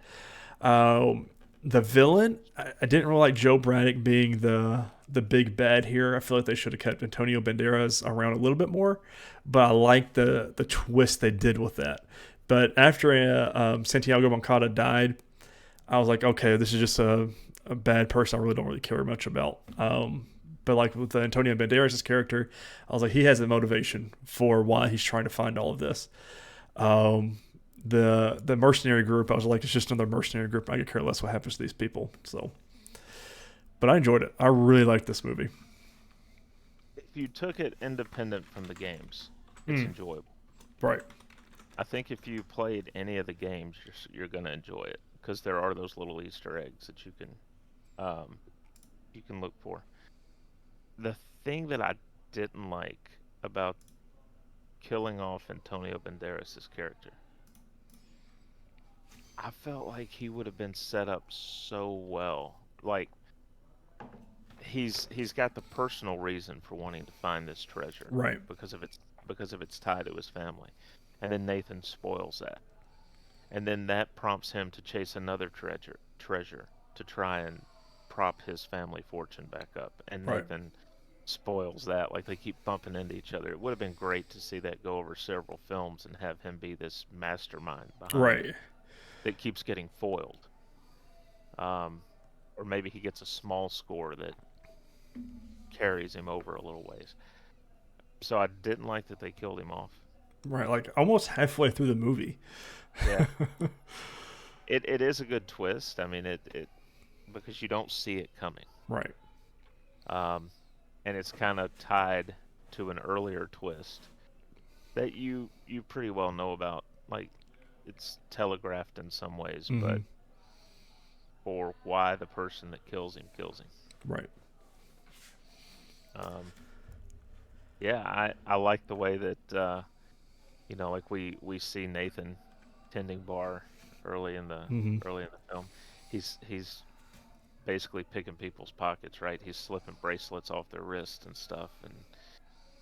The villain, I didn't really like Joe Braddock being the big bad here. I feel like they should have kept Antonio Banderas around a little bit more, but I like the twist they did with that. But after Santiago Moncada died, I was like, okay, this is just a bad person I really don't really care much about. But like with Antonio Banderas' character, I was like, he has a motivation for why he's trying to find all of this. Um, the mercenary group, I was like, it's just another mercenary group. I could care less what happens to these people. So, but I enjoyed it. I really liked this movie. if you took it independent from the games, it's Mm, enjoyable. right. I think if you played any of the games, you're gonna enjoy it because there are those little Easter eggs that you can um, you can look for. The thing that I didn't like about killing off Antonio Banderas' character, I felt like he would have been set up so well. Like he's got the personal reason for wanting to find this treasure Right. because of its tie to his family. And then Nathan spoils that. And then that prompts him to chase another treasure to try and prop his family fortune back up. And Right. Nathan spoils that. Like they keep bumping into each other. It would have been great to see that go over several films and have him be this mastermind behind it Right. that keeps getting foiled. Um, or maybe he gets a small score that carries him over a little ways. So I didn't like that they killed him off. Right. Like almost halfway through the movie. Yeah, it is a good twist. I mean, it because you don't see it coming. Right. Um, and it's kind of tied to an earlier twist that you pretty well know about. Like it's telegraphed in some ways, Mm-hmm. but for why the person that kills him. Right. Um, yeah, I like the way that like we see Nathan tending bar early in the Mm-hmm. early in the film. He's basically picking people's pockets, right? He's slipping bracelets off their wrists and stuff,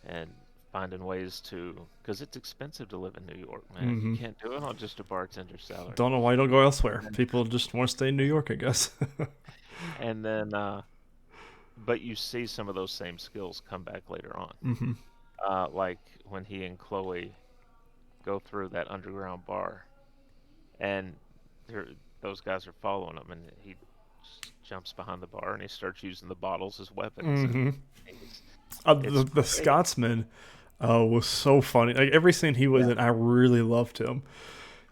and finding ways to, because it's expensive to live in New York, man. You Mm-hmm. can't do it on just a bartender's salary. Don't know why you don't go elsewhere. And then, People just want to stay in New York, I guess. and then but you see some of those same skills come back later on. Mm-hmm. Like when he and Chloe go through that underground bar, and they're, those guys are following him, and he jumps behind the bar and he starts using the bottles as weapons, and Mm-hmm. it's, The it's the great. Scotsman was so funny. Like every scene he was Yeah, in, I really loved him.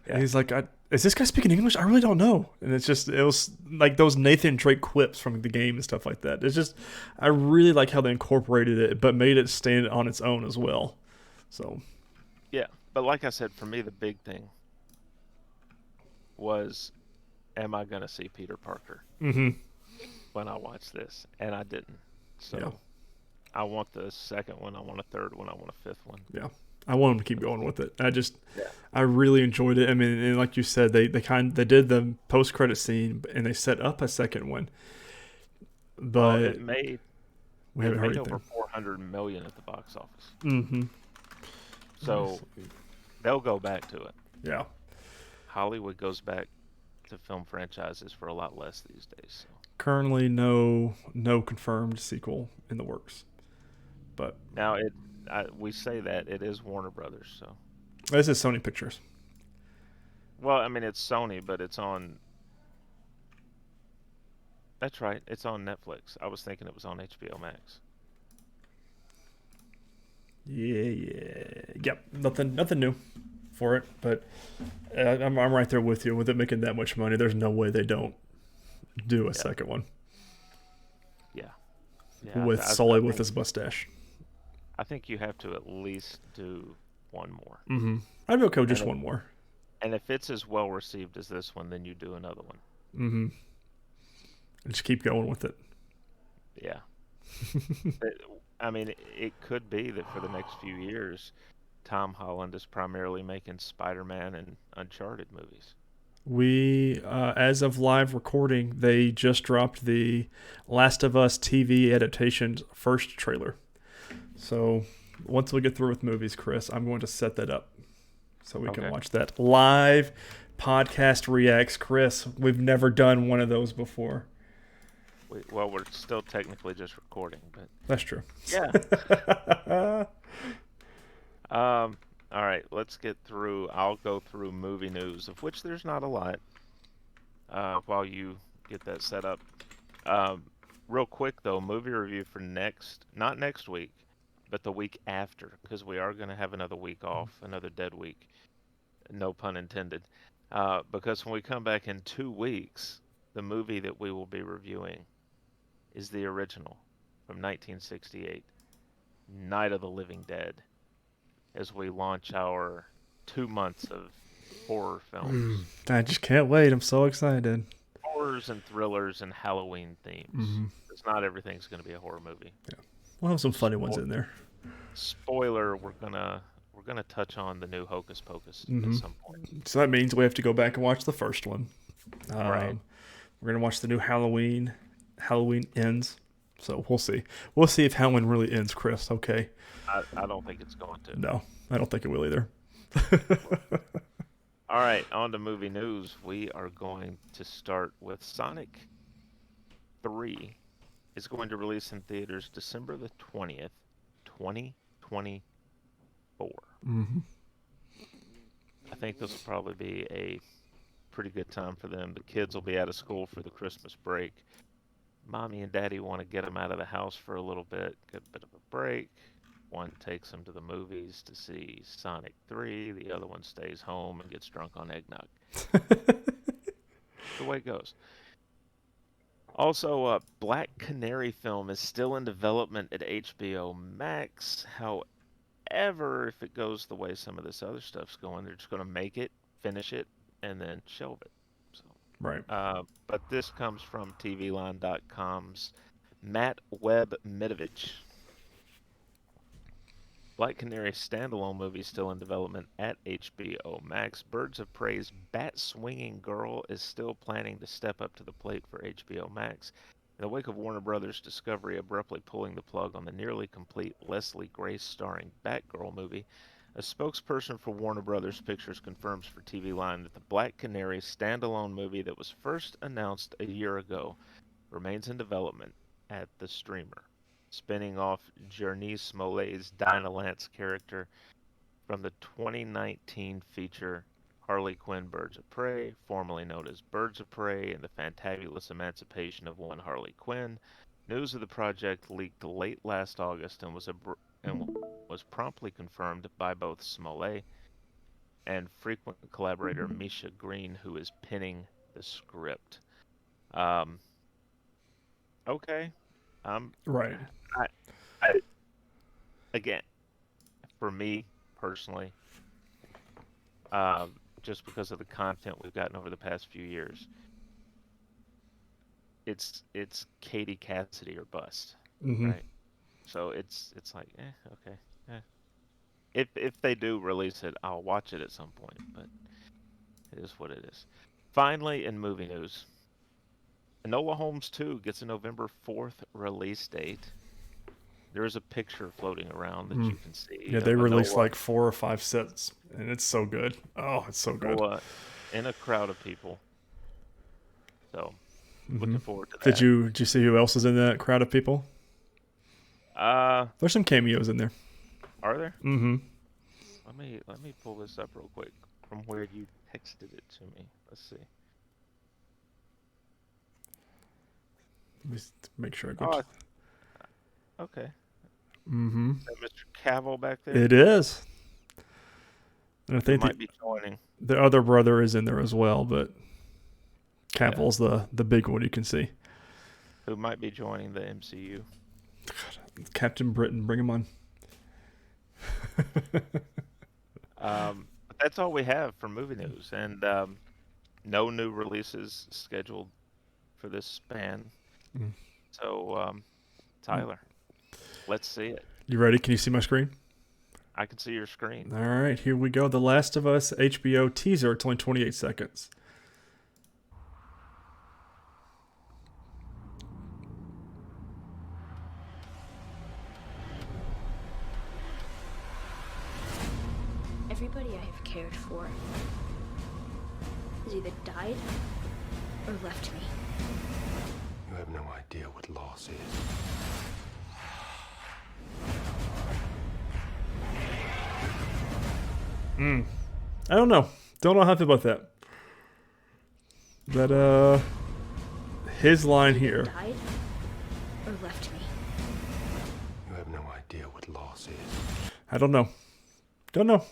And yeah, he's like, "Is this guy speaking English? I really don't know." And it was like those Nathan Drake quips from the game and stuff like that. It's just, I really like how they incorporated it, but made it stand on its own as well. So, yeah. But like I said, for me, the big thing was, am I gonna see Peter Parker mm-hmm. when I watch this? And I didn't. Yeah, So I want the second one. I want a third one. I want a fifth one. yeah. I want him to keep going with it. Yeah. I really enjoyed it. I mean, and like you said, they did the post credit scene and they set up a second one, Well, but we it haven't heard made over anything. 400 million at the box office. Mm-hmm. So they'll go back to it. Yeah. Hollywood goes back to film franchises for a lot less these days. So Currently, no confirmed sequel in the works, but now we say that it is Warner Brothers. So this is Sony Pictures. well, I mean it's Sony, but it's on. That's right, it's on Netflix. I was thinking it was on HBO Max. Yep. Nothing new for it, but I'm right there with you. With it making that much money, there's no way they don't do a Yeah, second one yeah, yeah. with solely with his mustache. I think you have to at least do one more. Mm-hmm. I'd be okay with And just if, one more. and if it's as well received as this one, then you do another one. Mm-hmm. And just keep going with it. Yeah. It- I mean, it could be that for the next few years, Tom Holland is primarily making Spider-Man and Uncharted movies. We, as of live recording, they just dropped the Last of Us TV adaptation's first trailer. So once we get through with movies, Chris, I'm going to set that up so we can Okay. watch that live podcast reacts. Chris, we've never done one of those before. Well, we're still technically just recording, but That's true. yeah. All right, let's get through. I'll go through movie news, of which there's not a lot, while you get that set up. Um, Real quick though, movie review for not next week, but the week after, because we are going to have another week off, another dead week. No pun intended. Because when we come back in 2 weeks, the movie that we will be reviewing is the original from 1968, Night of the Living Dead, as we launch our 2 months of horror films, I just can't wait. I'm so excited. horrors and thrillers and Halloween themes. Mm-hmm. because not everything's going to be a horror movie. We'll have some funny ones in there. Spoiler: we're gonna touch on the new Hocus Pocus at Hmm. some point. So that means we have to go back and watch the first one. Right. We're gonna watch the new Halloween. Halloween ends. So we'll see. We'll see if Halloween really ends, Chris. Okay. I don't think it's going to. No, I don't think it will either. All right, on to movie news. We are going to start with Sonic 3 is going to release in theaters December the 20th, 2024. Hmm. I think this will probably be a pretty good time for them. The kids will be out of school for the Christmas break. Mommy and Daddy want to get them out of the house for a little bit, get a bit of a break. One takes them to the movies to see Sonic 3. The other one stays home and gets drunk on eggnog. The way it goes. Also, Black Canary film is still in development at HBO Max. However, if it goes the way some of this other stuff's going, they're just going to make it, finish it, and then shelve it. So, Right. but this comes from TVLine.com's Matt Webb-Midovich. Black Canary standalone movie still in development at HBO Max. Birds of Prey's bat-swinging girl is still planning to step up to the plate for HBO Max. In the wake of Warner Brothers' Discovery abruptly pulling the plug on the nearly complete Leslie Grace starring Batgirl movie, a spokesperson for Warner Brothers Pictures confirms for TV Line that the Black Canary standalone movie that was first announced a year ago remains in development at the streamer, spinning off Journey Smollet's Dinah Lance character from the 2019 feature Harley Quinn Birds of Prey, formerly known as Birds of Prey and the Fantabulous Emancipation of One Harley Quinn. News of the project leaked late last August and was promptly confirmed by both Smollett and frequent collaborator Misha Green, who is penning the script. Um, okay. Um, Right. I, I, again, for me personally, just because of the content we've gotten over the past few years, it's Katie Cassidy or bust, Hmm. right? So it's like, okay, eh. If they do release it, I'll watch it at some point, but it is what it is. Finally, in movie news, Enola Holmes 2 gets a November 4th release date. There is a picture floating around that you can see Yeah, they of released Enola like 4 or 5 sets, and it's so good. Oh, it's so good. Enola in a crowd of people. So Hmm. looking forward to Did that. you see who else is in that crowd of people? Uh, There's some cameos in there. are there? Hmm. Let me pull this up real quick from where you texted it to me. Let's see. Let me make sure I go to. Oh, okay. Hmm. Is that Mr. Cavill back there? It is. And I Who think might be joining? the other brother is in there as well, but Yeah. Cavill's the big one you can see. Who might be joining the MCU? Captain Britain, bring him on. But that's all we have for movie news, and no new releases scheduled for this span. Mm. So, Tyler, let's see it. You ready? Can you see my screen? I can see your screen. All right, here we go. The Last of Us HBO teaser. It's only 28 seconds. Everybody I have cared for has either died or left me. You have no idea what loss is. I don't know. Don't know how I feel about that. But his line here. Died or left me. You have no idea what loss is. I don't know. Don't know.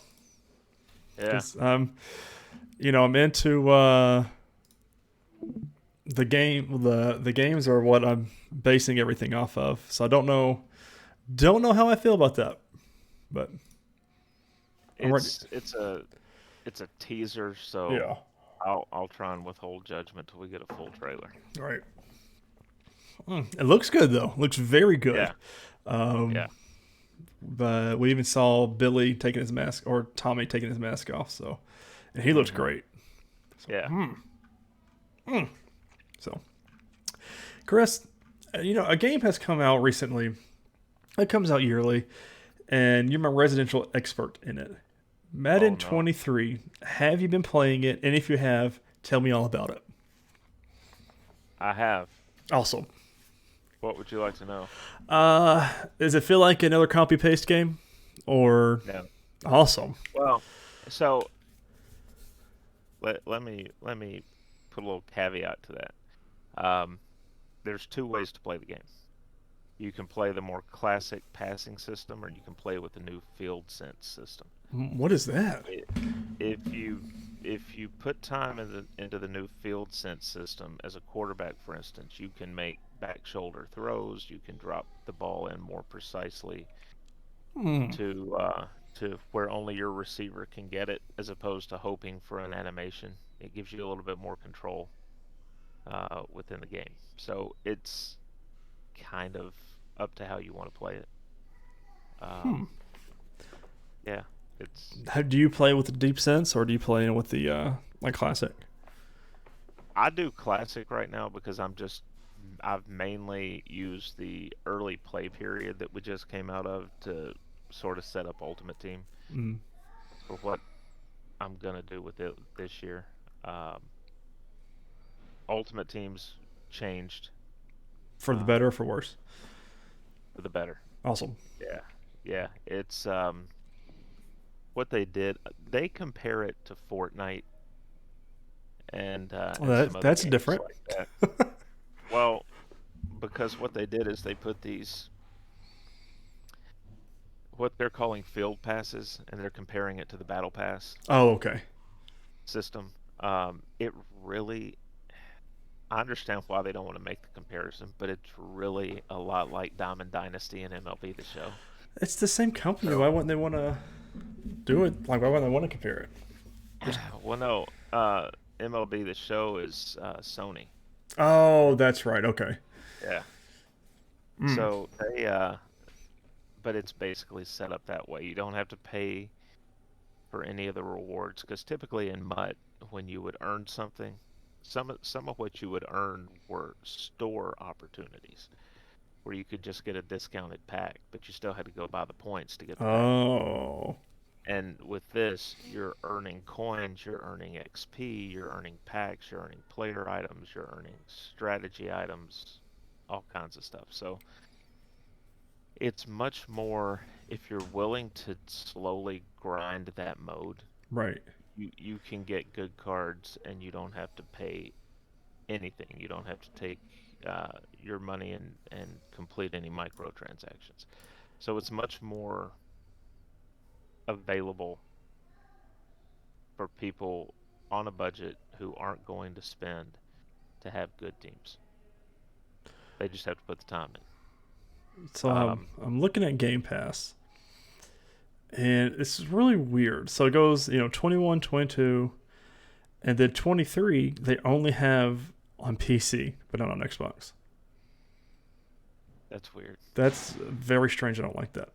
Yeah. 'Cause, I'm into the game. The games are what I'm basing everything off of. So I don't know. Don't know how I feel about that. But I'm ready. It's a teaser, so Yeah. I'll try and withhold judgment till we get a full trailer. All right. It looks good though. Looks very good. Yeah, Um, yeah. but we even saw Billy taking his mask, or Tommy taking his mask off. So, and he looks Hmm. great. Yeah. So, Chris, a game has come out recently. It comes out yearly, and you're my residential expert in it. Oh Madden no, 23. Have you been playing it? And if you have, tell me all about it. I have. Awesome. What would you like to know? Does it feel like another copy paste game, or No. awesome? Well, so let me put a little caveat to that. There's two ways to play the game. You can play the more classic passing system, or you can play with the new field sense system. What is that? I- If you put time into the new field sense system as a quarterback, for instance, you can make back shoulder throws. You can drop the ball in more precisely Hmm. to where only your receiver can get it, as opposed to hoping for an animation. It gives you a little bit more control within the game. So it's kind of up to how you want to play it. Um, yeah, it's. How do you play with the deep sense, or do you play with the like classic? I do classic right now because I've mainly used the early play period that we just came out of to sort of set up Ultimate Team Mm. for what I'm gonna do with it this year. Um, Ultimate Team's changed For the uh, better or for worse? for the better. Awesome. Yeah, yeah. It's what they did. They compare it to Fortnite Well, and some other that's games different. like that. Well, because what they did is they put these what they're calling field passes, and they're comparing it to the battle pass Oh, okay. system. It really, I understand why they don't want to make the comparison, but it's really a lot like Diamond Dynasty and MLB The Show. It's the same company. Why So, wouldn't they want to do it? Like, why wouldn't they want to compare it? Just well, no, MLB The Show is Sony. oh, that's right. Okay. Yeah. Mm. So but it's basically set up that way. You don't have to pay for any of the rewards, because typically in MUT, when you would earn something, some of what you would earn were store opportunities where you could just get a discounted pack, but you still had to go buy the points to get the pack. Oh. And with this, you're earning coins, you're earning XP, you're earning packs, you're earning player items, you're earning strategy items, all kinds of stuff. So it's much more, if you're willing to slowly grind that mode, Right. you can get good cards and you don't have to pay anything. You don't have to take your money and complete any microtransactions. So it's much more available for people on a budget who aren't going to spend to have good teams. They just have to put the time So in. I'm looking at Game Pass, and it's really weird. So it goes, 21, 22, and then 23. They only have on PC, but not on Xbox. That's weird. That's very strange. I don't like that.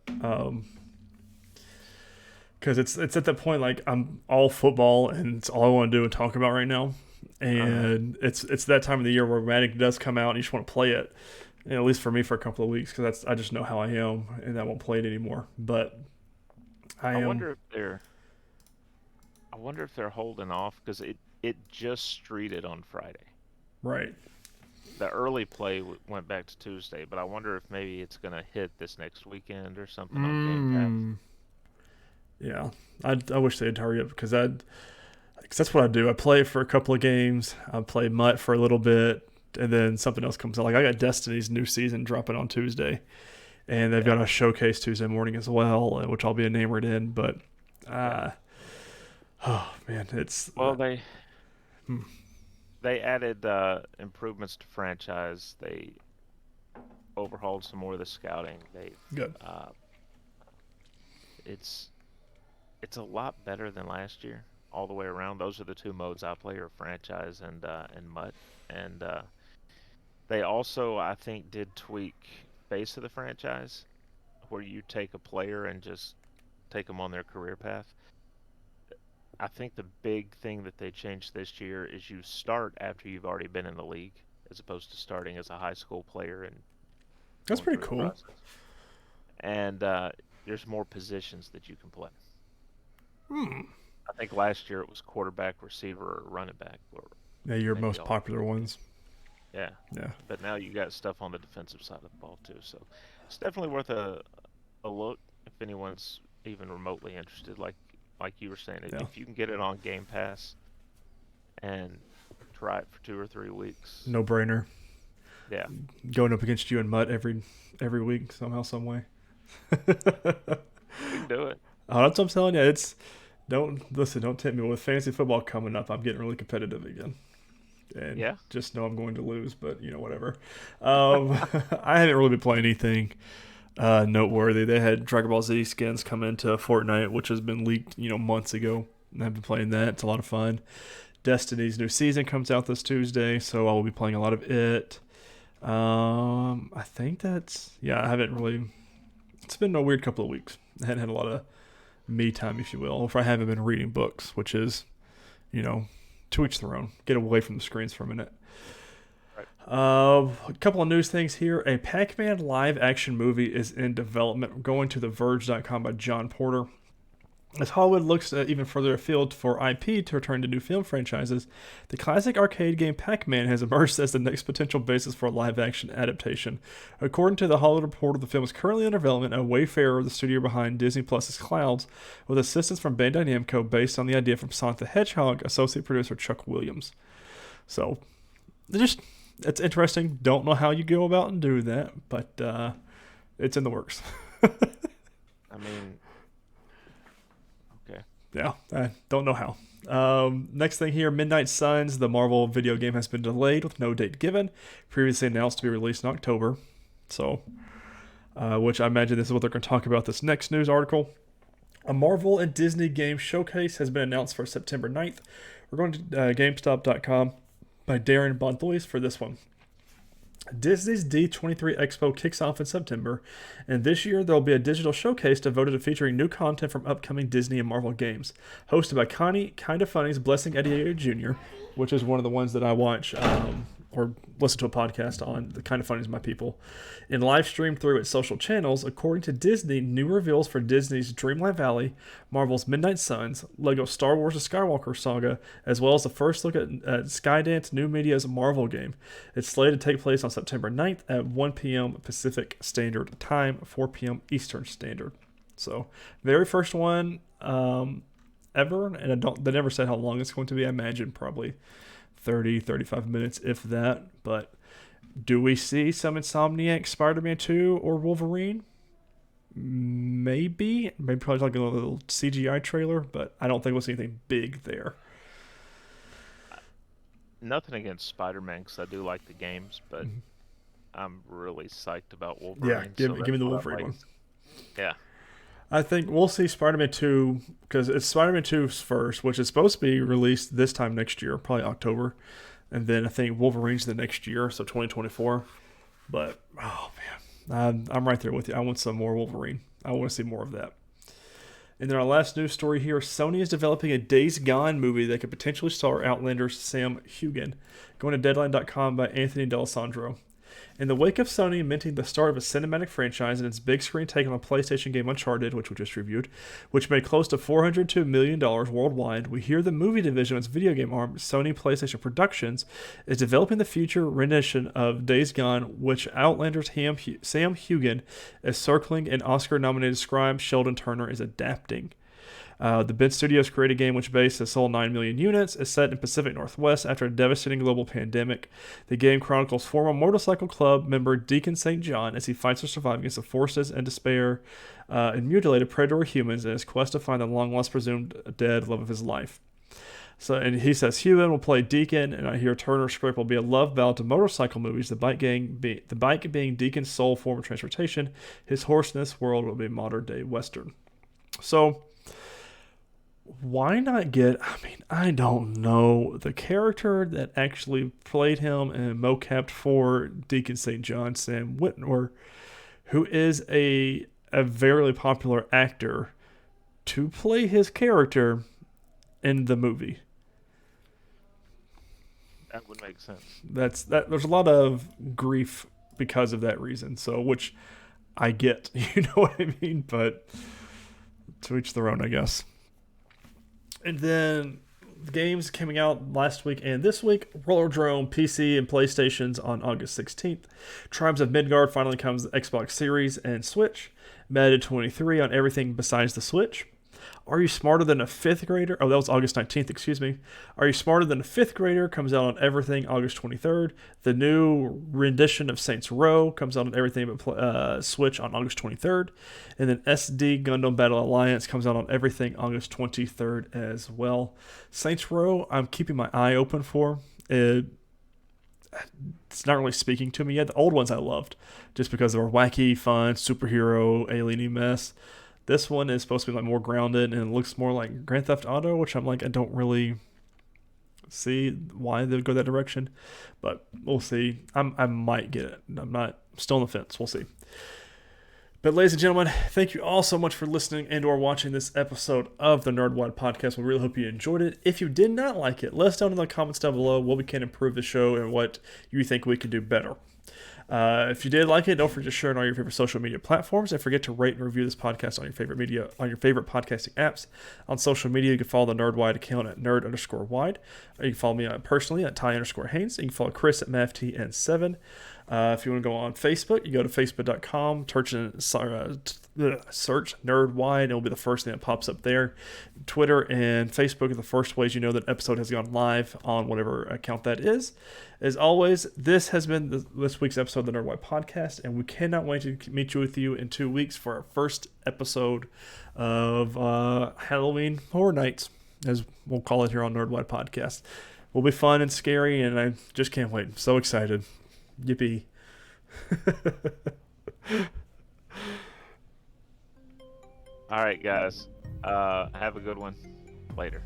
Because it's at that point like I'm all football and it's all I want to do and talk about right now, Uh-huh. and it's that time of the year where Madden does come out and you just want to play it, and at least for me for a couple of weeks because that's I just know how I am and I won't play it anymore. But I I am wonder if they're I wonder if they're holding off because it just streeted on Friday. right. The early play went back to Tuesday, but I wonder if maybe it's gonna hit this next weekend or something on Game Pass. Mm, yeah, I wish they'd hurry up because cause that's what I do. I play for a couple of games. I play Mutt for a little bit, and then something else comes out. Like I got Destiny's new season dropping on Tuesday, and they've Yeah, got a showcase Tuesday morning as well, which I'll be enamored in. But, yeah. uh, oh man, it's Well, hmm, they added improvements to franchise. They overhauled some more of the scouting. They good. uh, it's it's a lot better than last year all the way around. Those are the two modes I play, are franchise and MUT. And They also, I think, did tweak face of the franchise, where you take a player and just take them on their career path. I think the big thing that they changed this year is you start after you've already been in the league, as opposed to starting as a high school player and That's going pretty through the cool. process. And there's more positions that you can play. Hmm. I think last year it was quarterback, receiver, or running back, or Yeah, your maybe most all. popular ones. Yeah, Yeah. but now you got stuff on the defensive side of the ball too. So it's definitely worth a look if anyone's even remotely interested. Like you were saying, Yeah. if you can get it on Game Pass and try it for 2 or 3 weeks, No brainer. yeah, Going up against you and Mutt every week somehow, some way. we can do it. Oh, that's what I'm telling you. Don't tempt me with fantasy football coming up. I'm getting really competitive again, and Yeah, just know I'm going to lose. But whatever. Um, I haven't really been playing anything noteworthy. They had Dragon Ball Z skins come into Fortnite, which has been leaked months ago. And I've been playing that. It's a lot of fun. Destiny's new season comes out this Tuesday, so I will be playing a lot of it. I think I haven't really. It's been a weird couple of weeks. I hadn't had a lot of me time, if you will, if I haven't been reading books, which is, to each their own. Get away from the screens for a minute. right. A couple of news things here. A Pac-Man live-action movie is in development. Going to TheVerge.com by John Porter. As Hollywood looks even further afield for IP to return to new film franchises, the classic arcade game Pac-Man has emerged as the next potential basis for a live-action adaptation. According to the Hollywood Reporter, the film is currently in development at Wayfarer, the studio behind Disney Plus's Clouds, with assistance from Bandai Namco based on the idea from Sonic the Hedgehog associate producer Chuck Williams. So, it's interesting. Don't know how you go about and do that, but it's in the works. I mean, okay. Yeah, I don't know how. Next thing here, Midnight Suns, the Marvel video game, has been delayed with no date given. Previously announced to be released in October. So, which I imagine this is what they're going to talk about this next news article. A Marvel and Disney game showcase has been announced for September 9th. We're going to GameStop.com by Darren Bontois for this one. Disney's D23 Expo kicks off in September, and this year there will be a digital showcase devoted to featuring new content from upcoming Disney and Marvel games. Hosted by Connie Kinda Funny's Blessing Eddie Jr., which is one of the ones that I watch or listen to a podcast on. The Kinda Funny is my people. And live streamed through its social channels, according to Disney, new reveals for Disney's Dreamlight Valley, Marvel's Midnight Suns, Lego Star Wars The Skywalker Saga, as well as the first look at Skydance New Media's Marvel game. It's slated to take place on September 9th at 1 p.m. Pacific Standard Time, 4 p.m. Eastern Standard. So, very first one ever, and they never said how long it's going to be. I imagine probably 30, 35 minutes, if that. But do we see some Insomniac Spider-Man 2 or Wolverine? Maybe probably like a little CGI trailer, but I don't think we'll see anything big there. Nothing against Spider-Man because I do like the games, but Mhm. I'm really psyched about Yeah, Wolverine. give so me the that's what I'm Wolverine one. Yeah, I think we'll see Spider-Man 2 because it's Spider-Man 2's first, which is supposed to be released this time next year, probably October. And then I think Wolverine's the next year, so 2024. But, oh man, I'm right there with you. I want some more Wolverine. I want to see more of that. And then our last news story here, Sony is developing a Days Gone movie that could potentially star Outlander's Sam Hugan. Going to Deadline.com by Anthony D'Alessandro. In the wake of Sony minting the start of a cinematic franchise and its big screen take on the PlayStation game Uncharted, which we just reviewed, which made close to $402 million worldwide, we hear the movie division of its video game arm, Sony PlayStation Productions, is developing the future rendition of Days Gone, which Outlander's Sam Hugan is circling and Oscar-nominated scribe Sheldon Turner is adapting. The Bid Studios created a game which base has sold 9 million units, is set in Pacific Northwest after a devastating global pandemic. The game chronicles former motorcycle club member Deacon St. John as he fights to survive against the forces and despair and mutilated predatory humans in his quest to find the long-lost presumed dead love of his life. So, and he says Human will play Deacon, and I hear Turner's script will be a love ballad to motorcycle movies, the bike being Deacon's sole form of transportation. His horse in this world will be a modern-day Western. So, why not get, I mean, I don't know, the character that actually played him and mocapped for Deacon St. John, Sam Witwer, who is a very popular actor, to play his character in the movie. That would make sense. There's a lot of grief because of that reason. So, which I get, you know what I mean? But to each their own, I guess. And then the games coming out last week and this week: Rollerdrome PC and PlayStations on August 16th. Tribes of Midgard finally comes to Xbox Series and Switch. Madden 23 on everything besides the Switch. Are You Smarter Than a Fifth Grader? Oh, that was August 19th, excuse me. Are You Smarter Than a Fifth Grader comes out on everything August 23rd. The new rendition of Saints Row comes out on everything but Switch on August 23rd. And then SD Gundam Battle Alliance comes out on everything August 23rd as well. Saints Row, I'm keeping my eye open for. It's not really speaking to me yet. The old ones I loved just because they were wacky, fun, superhero, alien mess. This one is supposed to be like more grounded and it looks more like Grand Theft Auto, which I'm like, I don't really see why they would go that direction, but we'll see. I might get it. I'm still on the fence. We'll see. But ladies and gentlemen, thank you all so much for listening and or watching this episode of the Nerdwide Podcast. We really hope you enjoyed it. If you did not like it, let us know in the comments down below what we can improve the show and what you think we could do better. If you did like it, don't forget to share it on all your favorite social media platforms. And forget to rate and review this podcast on your favorite podcasting apps. On social media, you can follow the Nerdwide account at nerd_wide. You can follow me personally at Ty_Haynes. You can follow Chris at MavTN7. If you want to go on Facebook, you go to facebook.com, search Nerdwide, and it'll be the first thing that pops up there. Twitter and Facebook are the first ways you know that an episode has gone live on whatever account that is. As always, this has been this week's episode of the Nerdwide Podcast, and we cannot wait to meet you with you in 2 weeks for our first episode of Halloween Horror Nights, as we'll call it here on Nerdwide Podcast. Will be fun and scary, and I just can't wait. I'm so excited. Yippee. All right, guys. Have a good one. Later.